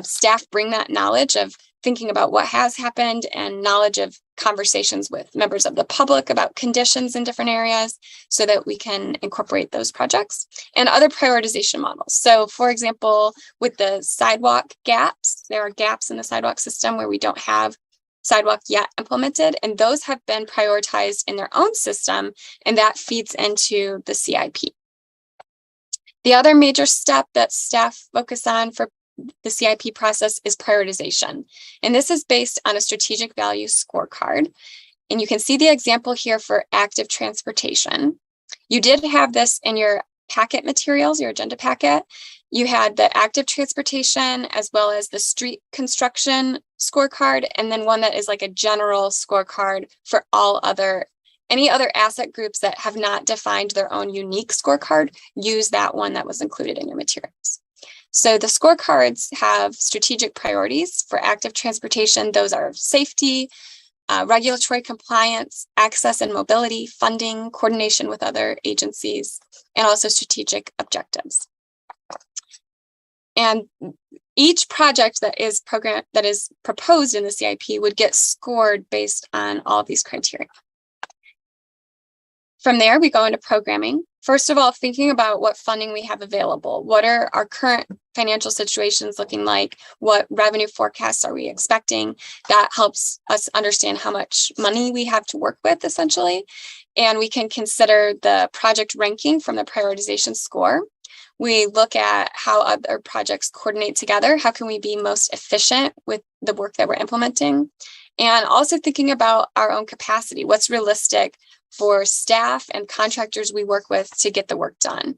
Staff bring that knowledge of thinking about what has happened and knowledge of conversations with members of the public about conditions in different areas so that we can incorporate those projects and other prioritization models. So for example, with the sidewalk gaps, there are gaps in the sidewalk system where we don't have sidewalk yet implemented, and those have been prioritized in their own system, and that feeds into the CIP. The other major step that staff focus on for the CIP process is prioritization. And this is based on a strategic value scorecard. And you can see the example here for active transportation. You did have this in your packet materials, your agenda packet. You had the active transportation as well as the street construction scorecard, and then one that is like a general scorecard for any other asset groups that have not defined their own unique scorecard. Use that one that was included in your materials. So the scorecards have strategic priorities for active transportation. Those are safety, regulatory compliance, access and mobility, funding, coordination with other agencies, and also strategic objectives. And each project that is proposed in the CIP would get scored based on all of these criteria. From there, we go into programming. First of all, thinking about what funding we have available. What are our current financial situations looking like? What revenue forecasts are we expecting? That helps us understand how much money we have to work with, essentially. And we can consider the project ranking from the prioritization score. We look at how other projects coordinate together. How can we be most efficient with the work that we're implementing? And also thinking about our own capacity. What's realistic for staff and contractors we work with to get the work done?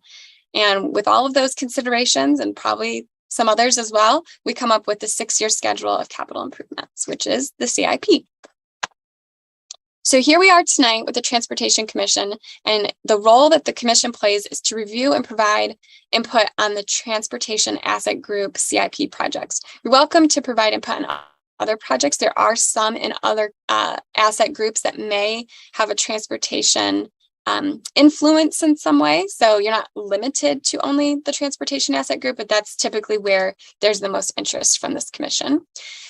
And with all of those considerations, and probably some others as well, we come up with the 6-year schedule of capital improvements, which is the CIP. So here we are tonight with the Transportation Commission, and the role that the commission plays is to review and provide input on the Transportation Asset Group CIP projects. You're welcome to provide input on other projects. There are some in other asset groups that may have a transportation influence in some way. So you're not limited to only the Transportation Asset Group, but that's typically where there's the most interest from this commission.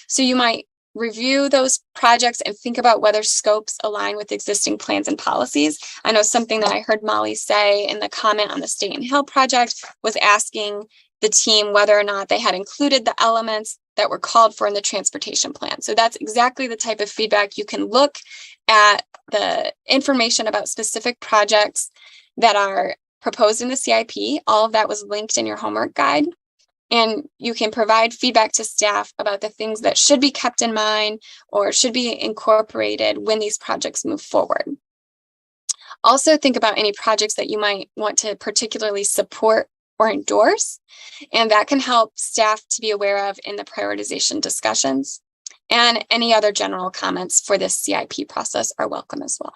So you might review those projects and think about whether scopes align with existing plans and policies. I know something that I heard Molly say in the comment on the Staton Hill project was asking the team whether or not they had included the elements that were called for in the transportation plan. So that's exactly the type of feedback. You can look at the information about specific projects that are proposed in the CIP. All of that was linked in your homework guide. And you can provide feedback to staff about the things that should be kept in mind or should be incorporated when these projects move forward. Also think about any projects that you might want to particularly support or endorse, and that can help staff to be aware of in the prioritization discussions. And any other general comments for this CIP process are welcome as well.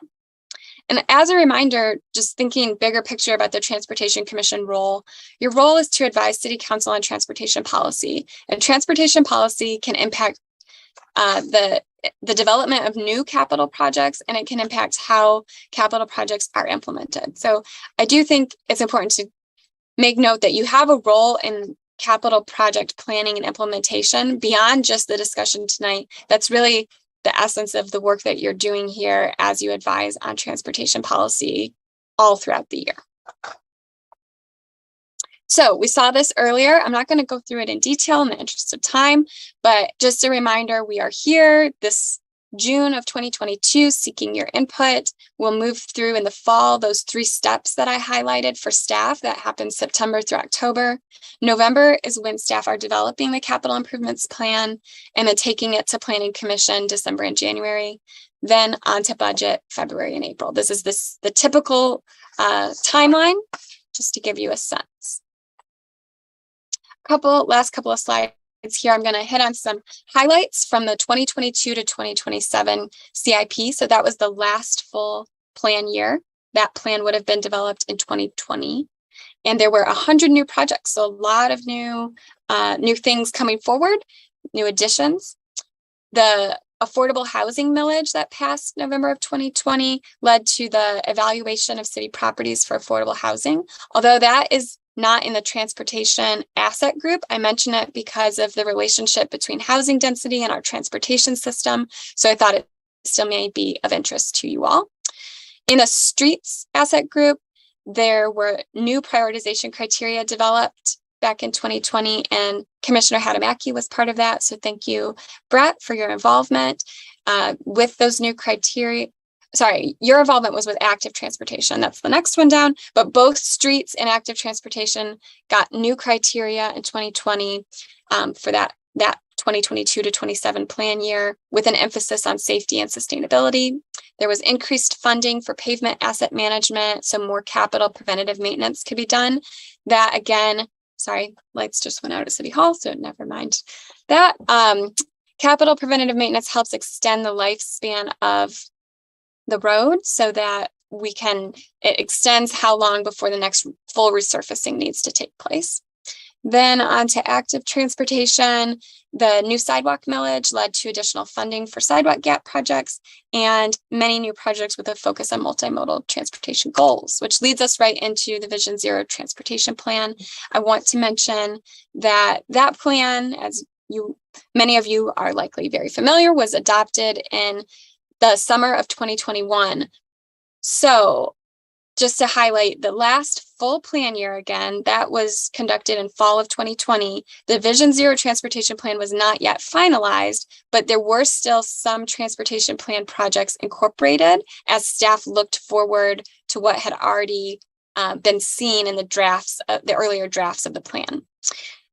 And as a reminder, just thinking bigger picture about the Transportation Commission role, your role is to advise City Council on transportation policy. And transportation policy can impact the development of new capital projects, and it can impact how capital projects are implemented. So I do think it's important to make note that you have a role in capital project planning and implementation beyond just the discussion tonight. That's really the essence of the work that you're doing here as you advise on transportation policy all throughout the year. So we saw this earlier. I'm not going to go through it in detail in the interest of time, but just a reminder, we are here this June of 2022 seeking your input. We'll move through in the fall those 3 steps that I highlighted for staff that happen September through October. November is when staff are developing the capital improvements plan and then taking it to Planning Commission December and January, then on to budget February and April. This is the typical timeline, just to give you a sense. Last couple of slides here, I'm going to hit on some highlights from the 2022 to 2027 CIP. So that was the last full plan year. That plan would have been developed in 2020. And there were 100 new projects. So a lot of new things coming forward, new additions. The affordable housing millage that passed November of 2020 led to the evaluation of city properties for affordable housing. Although that is not in the transportation asset group, I mention it because of the relationship between housing density and our transportation system. So I thought it still may be of interest to you all. In the streets asset group, there were new prioritization criteria developed back in 2020, and Commissioner Hadamaki was part of that. So thank you, Brett, for your involvement with those new criteria. Sorry, your involvement was with active transportation. That's the next one down. But both streets and active transportation got new criteria in 2020 for that 2022 to 27 plan year, with an emphasis on safety and sustainability. There was increased funding for pavement asset management, so more capital preventative maintenance could be done. That again, sorry, lights just went out at City Hall, so never mind that. Capital preventative maintenance helps extend the lifespan of the road so that it extends how long before the next full resurfacing needs to take place. Then on to active transportation, the new sidewalk millage led to additional funding for sidewalk gap projects and many new projects with a focus on multimodal transportation goals, which leads us right into the Vision Zero transportation plan. I want to mention that that plan, as many of you are likely very familiar, was adopted in the summer of 2021. So just to highlight the last full plan year again, that was conducted in fall of 2020. The Vision Zero transportation plan was not yet finalized, but there were still some transportation plan projects incorporated as staff looked forward to what had already been seen in the earlier drafts of the plan.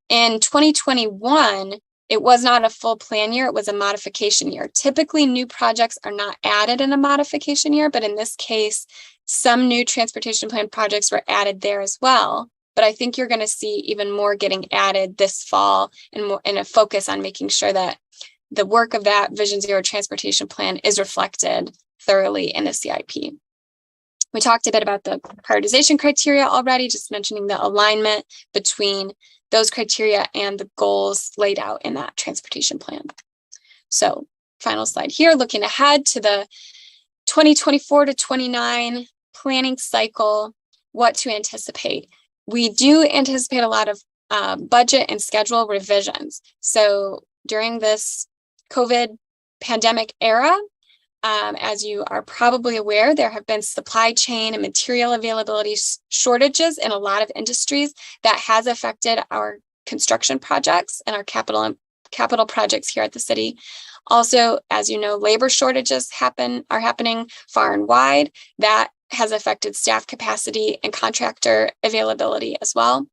In 2021, it was not a full plan year, it was a modification year. Typically, new projects are not added in a modification year, but in this case, some new transportation plan projects were added there as well. But I think you're going to see even more getting added this fall and a focus on making sure that the work of that Vision Zero transportation plan is reflected thoroughly in the CIP. We talked a bit about the prioritization criteria already, just mentioning the alignment between those criteria and the goals laid out in that transportation plan. So final slide here, looking ahead to the 2024 to 29 planning cycle, what to anticipate. We do anticipate a lot of budget and schedule revisions. So during this COVID pandemic era, as you are probably aware, there have been supply chain and material availability shortages in a lot of industries that has affected our construction projects and our capital projects here at the city. Also, as you know, labor shortages are happening far and wide. That has affected staff capacity and contractor availability as well.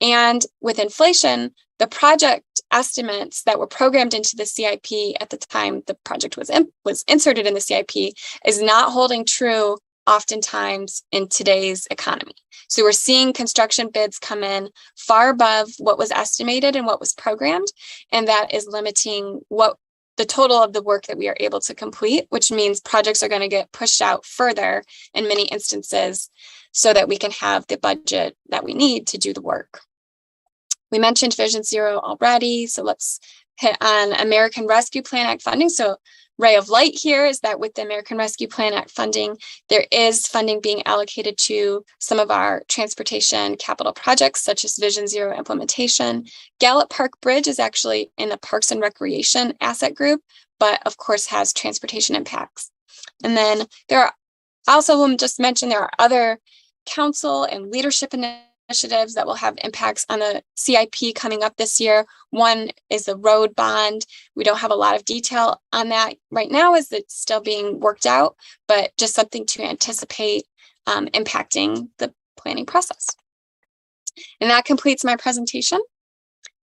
And with inflation, the project estimates that were programmed into the CIP at the time the project was inserted in the CIP is not holding true oftentimes in today's economy. So we're seeing construction bids come in far above what was estimated and what was programmed, and that is limiting what the total of the work that we are able to complete, which means projects are going to get pushed out further in many instances so that we can have the budget that we need to do the work. We mentioned Vision Zero already, so let's hit on American Rescue Plan Act funding. So ray of light here is that with the American Rescue Plan Act funding, there is funding being allocated to some of our transportation capital projects, such as Vision Zero implementation. Gallup Park Bridge is actually in the Parks and Recreation asset group, but of course has transportation impacts. And then there are also, we'll just mention there are other council and leadership initiatives that will have impacts on the CIP coming up this year. One is the road bond. We don't have a lot of detail on that right now as it's still being worked out, but just something to anticipate impacting the planning process. And that completes my presentation.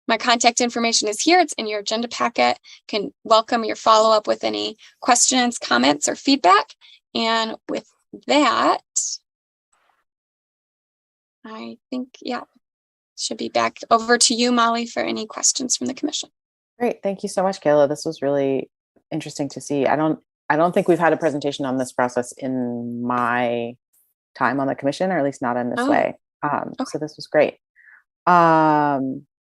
My contact information is here. It's in your agenda packet. Can welcome your follow-up with any questions, comments, or feedback. And with that, I think, yeah, should be back over to you, Molly, for any questions from the commission. Great. Thank you so much, Kayla. This was really interesting to see. I don't think we've had a presentation on this process in my time on the commission, or at least not in this way. So this was great. Or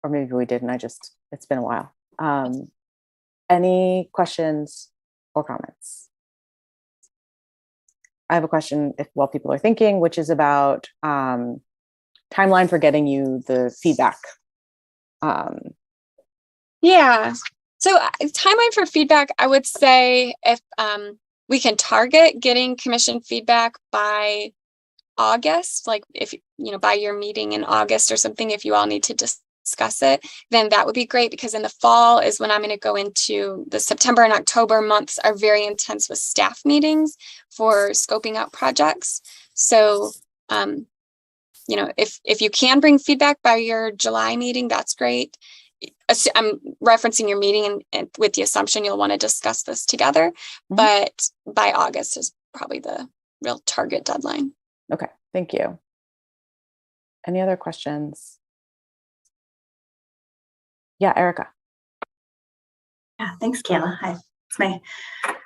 maybe we didn't. It's been a while. Any questions or comments? I have a question while people are thinking, which is about timeline for getting you the feedback. Yeah. So timeline for feedback, I would say if we can target getting commission feedback by August, like if, by your meeting in August or something, if you all need to discuss it, then that would be great, because in the fall is when I'm going to go into the September and October months are very intense with staff meetings for scoping out projects. So, if you can bring feedback by your July meeting, that's great. I'm referencing your meeting and with the assumption you'll want to discuss this together, but by August is probably the real target deadline. Okay, thank you. Any other questions? Yeah, Erica. Yeah, thanks, Kayla. Hi. It's my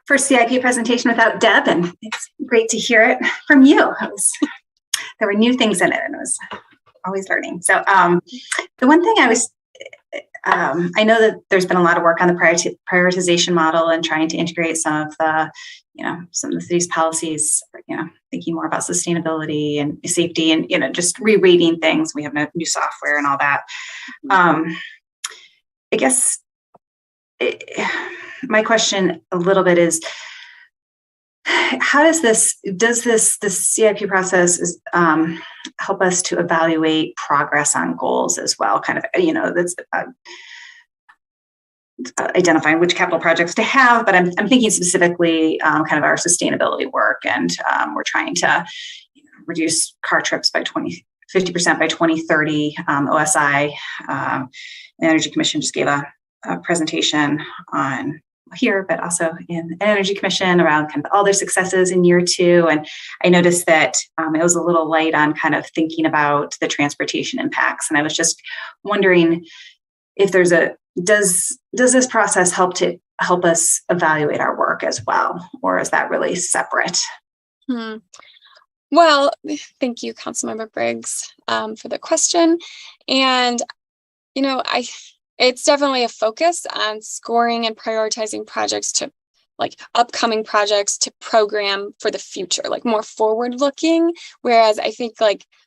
first CIP presentation without Deb, and it's great to hear it from you. There were new things in it, and I was always learning. So the one thing I know that there's been a lot of work on the prioritization model and trying to integrate some of the city's policies, thinking more about sustainability and safety and, just rereading things. We have new software and all that. I guess my question a little bit is, how does this CIP process help us to evaluate progress on goals as well? Kind of, that's identifying which capital projects to have, but I'm thinking specifically kind of our sustainability work, and we're trying to reduce car trips by 50% by 2030. OSI, the Energy Commission just gave a presentation on here, but also in Energy Commission around kind of all their successes in year 2. And I noticed that it was a little light on kind of thinking about the transportation impacts. And I was just wondering if does this process help us evaluate our work as well, or is that really separate? Well, thank you, Councilmember Briggs, for the question. And, it's definitely a focus on scoring and prioritizing projects to upcoming projects to program for the future, more forward looking. Whereas I think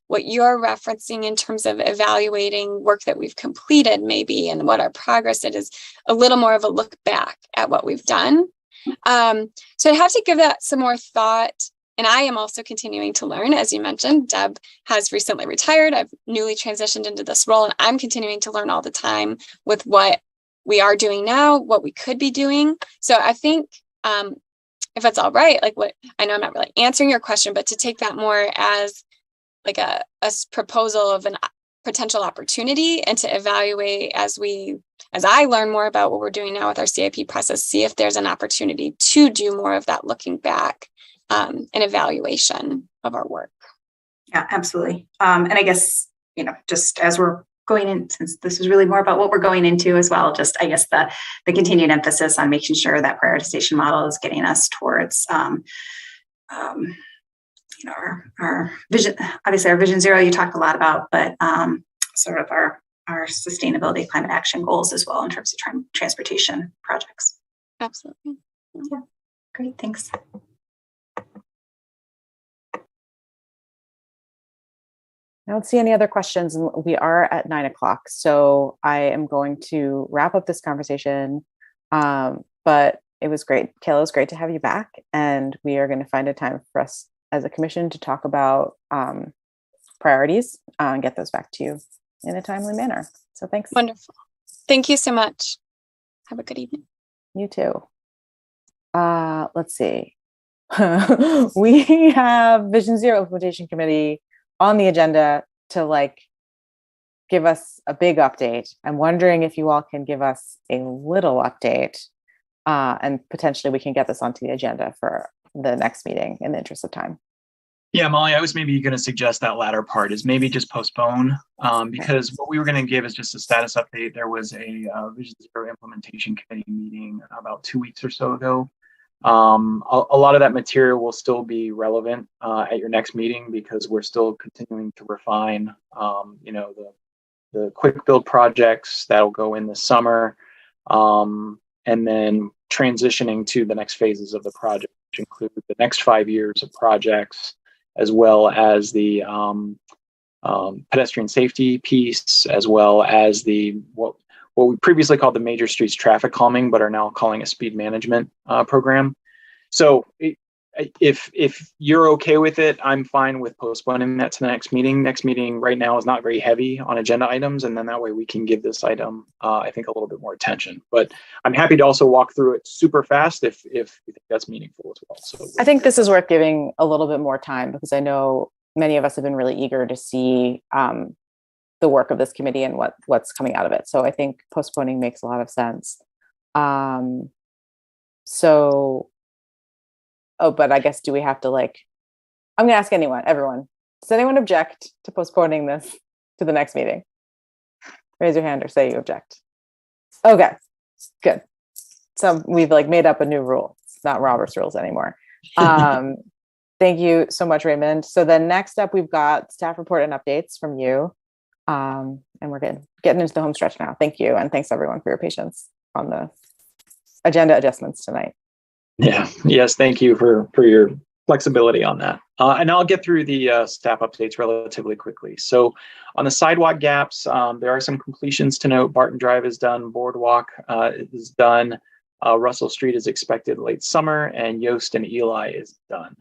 what you're referencing in terms of evaluating work that we've completed maybe and what our progress is a little more of a look back at what we've done. So I have to give that some more thought. And I am also continuing to learn. As you mentioned, Deb has recently retired. I've newly transitioned into this role, and I'm continuing to learn all the time with what we are doing now, what we could be doing. So I think if it's all right, I know I'm not really answering your question, but to take that more as a proposal of a potential opportunity, and to evaluate as I learn more about what we're doing now with our CIP process, see if there's an opportunity to do more of that looking back. An evaluation of our work. Yeah, absolutely. And I guess, just as we're going in, since this is really more about what we're going into as well, just I guess the continued emphasis on making sure that prioritization model is getting us towards, our vision. Obviously, our Vision Zero you talked a lot about, but sort of our sustainability climate action goals as well in terms of transportation projects. Absolutely. Yeah, great. Thanks. I don't see any other questions, and we are at 9:00. So I am going to wrap up this conversation. But it was great. Kayla, it was great to have you back. And we are going to find a time for us as a commission to talk about priorities and get those back to you in a timely manner. So thanks. Wonderful. Thank you so much. Have a good evening. You too. Let's see. We have Vision Zero Implementation Committee on the agenda to give us a big update. I'm wondering if you all can give us a little update, and potentially we can get this onto the agenda for the next meeting in the interest of time. Yeah, Molly, I was maybe going to suggest that latter part is maybe just postpone, because what we were going to give is just a status update. There was a Vision Zero implementation committee meeting about 2 weeks or so ago. A lot of that material will still be relevant at your next meeting because we're still continuing to refine, the quick build projects that'll go in this summer, and then transitioning to the next phases of the project, which include the next 5 years of projects, as well as the pedestrian safety piece, as well as the what we previously called the major streets traffic calming, but are now calling a speed management program. So if you're okay with it, I'm fine with postponing that to the next meeting. Next meeting right now is not very heavy on agenda items, and then that way we can give this item, I think, a little bit more attention. But I'm happy to also walk through it super fast if you think that's meaningful as well. So I think this is worth giving a little bit more time because I know many of us have been really eager to see the work of this committee and what's coming out of it. So I think postponing makes a lot of sense. But I guess, do we have to I'm going to ask everyone, does anyone object to postponing this to the next meeting? Raise your hand or say you object. Okay, good. So we've made up a new rule. It's not Robert's rules anymore. Thank you so much, Raymond. So then next up, we've got staff report and updates from you. And we're getting into the home stretch now. Thank you. And thanks everyone for your patience on the agenda adjustments tonight. Yeah. Yes. Thank you for your flexibility on that. And I'll get through the staff updates relatively quickly. So on the sidewalk gaps, there are some completions to note. Barton Drive is done. Boardwalk is done. Russell Street is expected late summer, and Yost and Eli is done.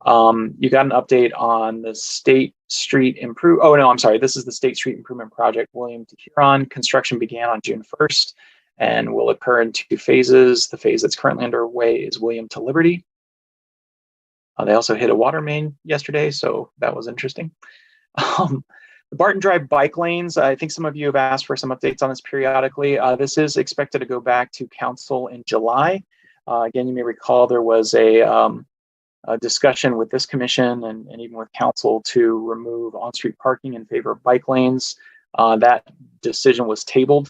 You got an update on the State Street this is the State Street Improvement Project, William to Huron. Construction began on June 1st and will occur in 2 phases. The phase that's currently underway is William to Liberty. They also hit a water main yesterday, so that was interesting. The Barton Drive bike lanes, I think some of you have asked for some updates on this periodically. This is expected to go back to council in July. Again, you may recall there was a discussion with this commission and even with council to remove on-street parking in favor of bike lanes. That decision was tabled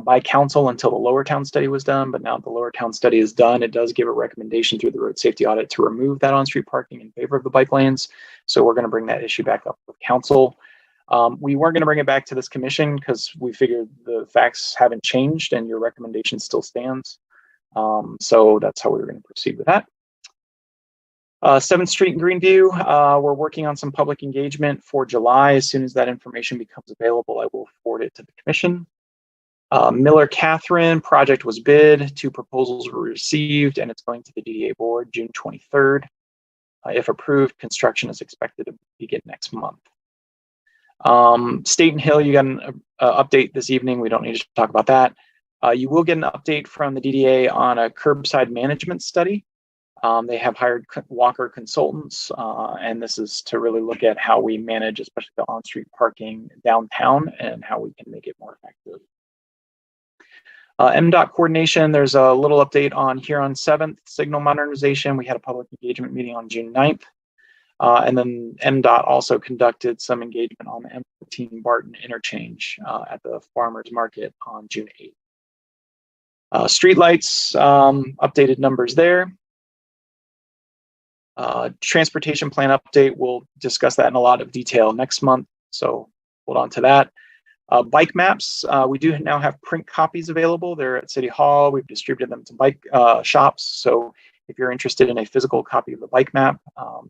by council until the Lower Town study was done, but now the Lower Town study is done. It does give a recommendation through the road safety audit to remove that on-street parking in favor of the bike lanes. So we're going to bring that issue back up with council. We weren't going to bring it back to this commission because we figured the facts haven't changed and your recommendation still stands. So that's how we were going to proceed with that. 7th Street in Greenview, we're working on some public engagement for July. As soon as that information becomes available, I will forward it to the commission. Miller Catherine project was bid, 2 proposals were received, and it's going to the DDA board June 23rd. If approved, construction is expected to begin next month. Staton Hill, you got an update this evening. We don't need to talk about that. You will get an update from the DDA on a curbside management study. They have hired Walker consultants, and this is to really look at how we manage, especially the on-street parking downtown, and how we can make it more effective. MDOT coordination, there's a little update on Huron 7th signal modernization. We had a public engagement meeting on June 9th. And then MDOT also conducted some engagement on the M14 Barton interchange at the farmers market on June 8th. Streetlights, updated numbers there. Transportation plan update, we'll discuss that in a lot of detail next month, so hold on to that. Bike maps, we do now have print copies available. They're at City Hall. We've distributed them to bike shops, so if you're interested in a physical copy of the bike map,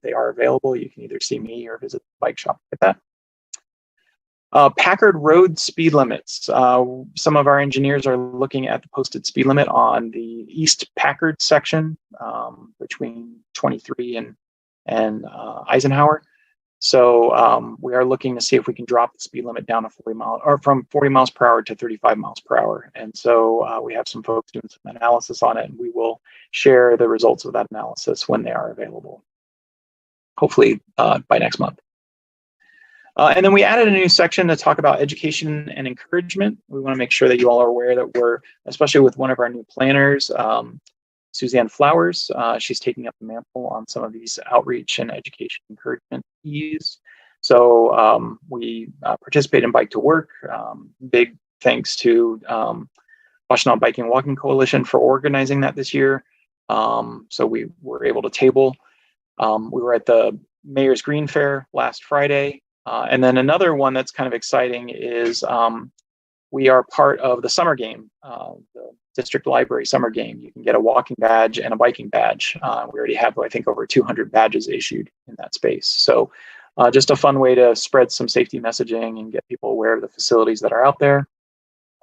they are available. You can either see me or visit the bike shop to get that. Packard road speed limits. Some of our engineers are looking at the posted speed limit on the East Packard section between 23 and Eisenhower. So we are looking to see if we can drop the speed limit down to 40 miles, or from 40 miles per hour to 35 miles per hour. And so we have some folks doing some analysis on it, and we will share the results of that analysis when they are available, hopefully by next month. And then we added a new section to talk about education and encouragement. We want to make sure that you all are aware that we're, especially with one of our new planners, Suzanne Flowers. She's taking up the mantle on some of these outreach and education encouragement keys. So we participate in Bike to Work. Big thanks to Washington Biking and Walking Coalition for organizing that this year. So we were able to table. We were at the Mayor's Green Fair last Friday. And then another one that's kind of exciting is we are part of the summer game, the district library summer game. You can get a walking badge and a biking badge. We already have, I think, over 200 badges issued in that space. So just a fun way to spread some safety messaging and get people aware of the facilities that are out there.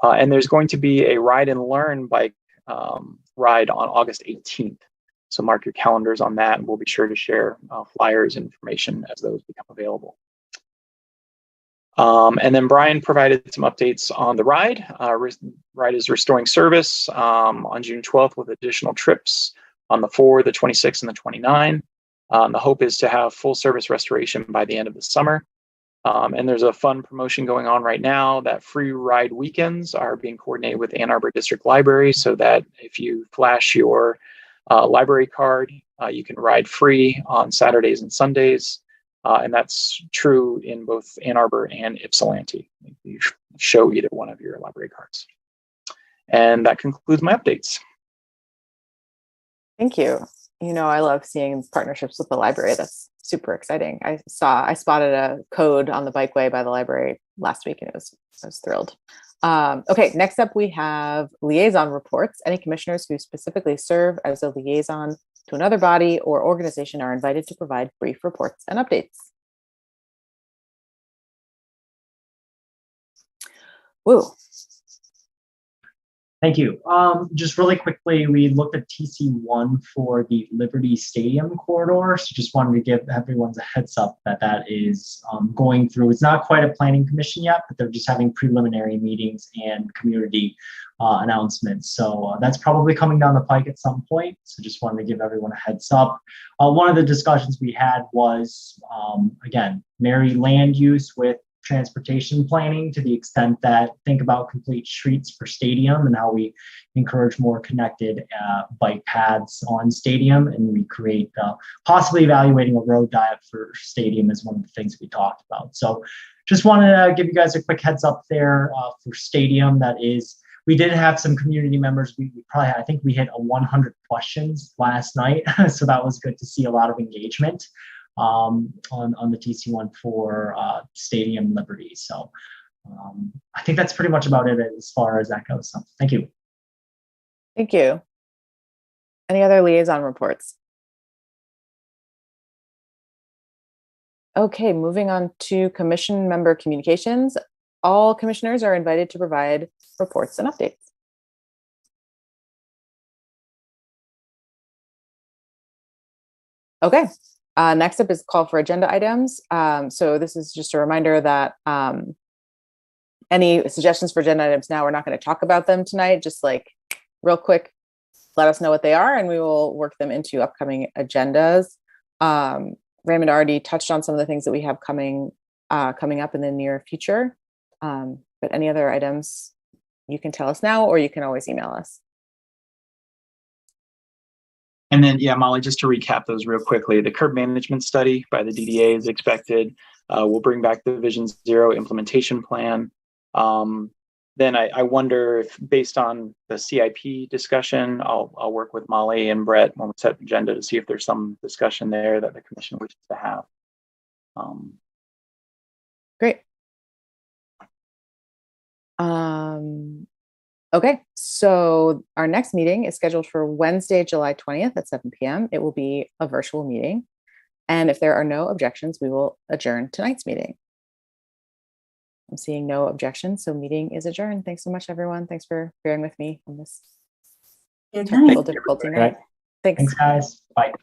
And there's going to be a ride and learn bike ride on August 18th. So mark your calendars on that, and we'll be sure to share flyers and information as those become available. And then Brian provided some updates on the ride. Ride is restoring service on June 12th with additional trips on the 4th, the 26th, and the 29th. The hope is to have full service restoration by the end of the summer. And there's a fun promotion going on right now that free ride weekends are being coordinated with Ann Arbor District Library, so that if you flash your library card, you can ride free on Saturdays and Sundays. And that's true in both Ann Arbor and Ypsilanti. You show either one of your library cards. And that concludes my updates. Thank you. You know, I love seeing partnerships with the library. That's super exciting. I spotted a code on the bikeway by the library last week, and I was thrilled. Okay, next up we have liaison reports. Any commissioners who specifically serve as a liaison to another body or organization are invited to provide brief reports and updates. Woo. Thank you. Just really quickly, we looked at TC1 for the Liberty Stadium corridor. So just wanted to give everyone a heads up that that is going through. It's not quite a planning commission yet, but they're just having preliminary meetings and community announcements. So that's probably coming down the pike at some point. So just wanted to give everyone a heads up. One of the discussions we had was, again, marry land use with transportation planning to the extent that think about complete streets for stadium and how we encourage more connected bike paths on stadium, and we create possibly evaluating a road diet for stadium is one of the things we talked about. So just wanted to give you guys a quick heads up there for stadium. That is, we did have some community members. We probably had, I think we hit 100 questions last night. So that was good to see a lot of engagement on the TC1 for Stadium Liberty. So I think that's pretty much about it as far as that goes. So thank you. Thank you. Any other liaison reports? Okay, moving on to commission member communications. All commissioners are invited to provide reports and updates. Okay. Next up is call for agenda items. So this is just a reminder that any suggestions for agenda items now, we're not going to talk about them tonight. Just like real quick, let us know what they are and we will work them into upcoming agendas. Raymond already touched on some of the things that we have coming up in the near future. But any other items, you can tell us now or you can always email us. And then, yeah, Molly, just to recap those real quickly, the curb management study by the DDA is expected. We'll bring back the Vision Zero implementation plan. Then I wonder if, based on the CIP discussion, I'll work with Molly and Brett when we set the agenda to see if there's some discussion there that the commission wishes to have. Great. Okay, so our next meeting is scheduled for Wednesday, July 20th at 7 p.m. It will be a virtual meeting. And if there are no objections, we will adjourn tonight's meeting. I'm seeing no objections, so meeting is adjourned. Thanks so much, everyone. Thanks for bearing with me on this technical difficulty night. Thanks. Thanks, guys. Bye.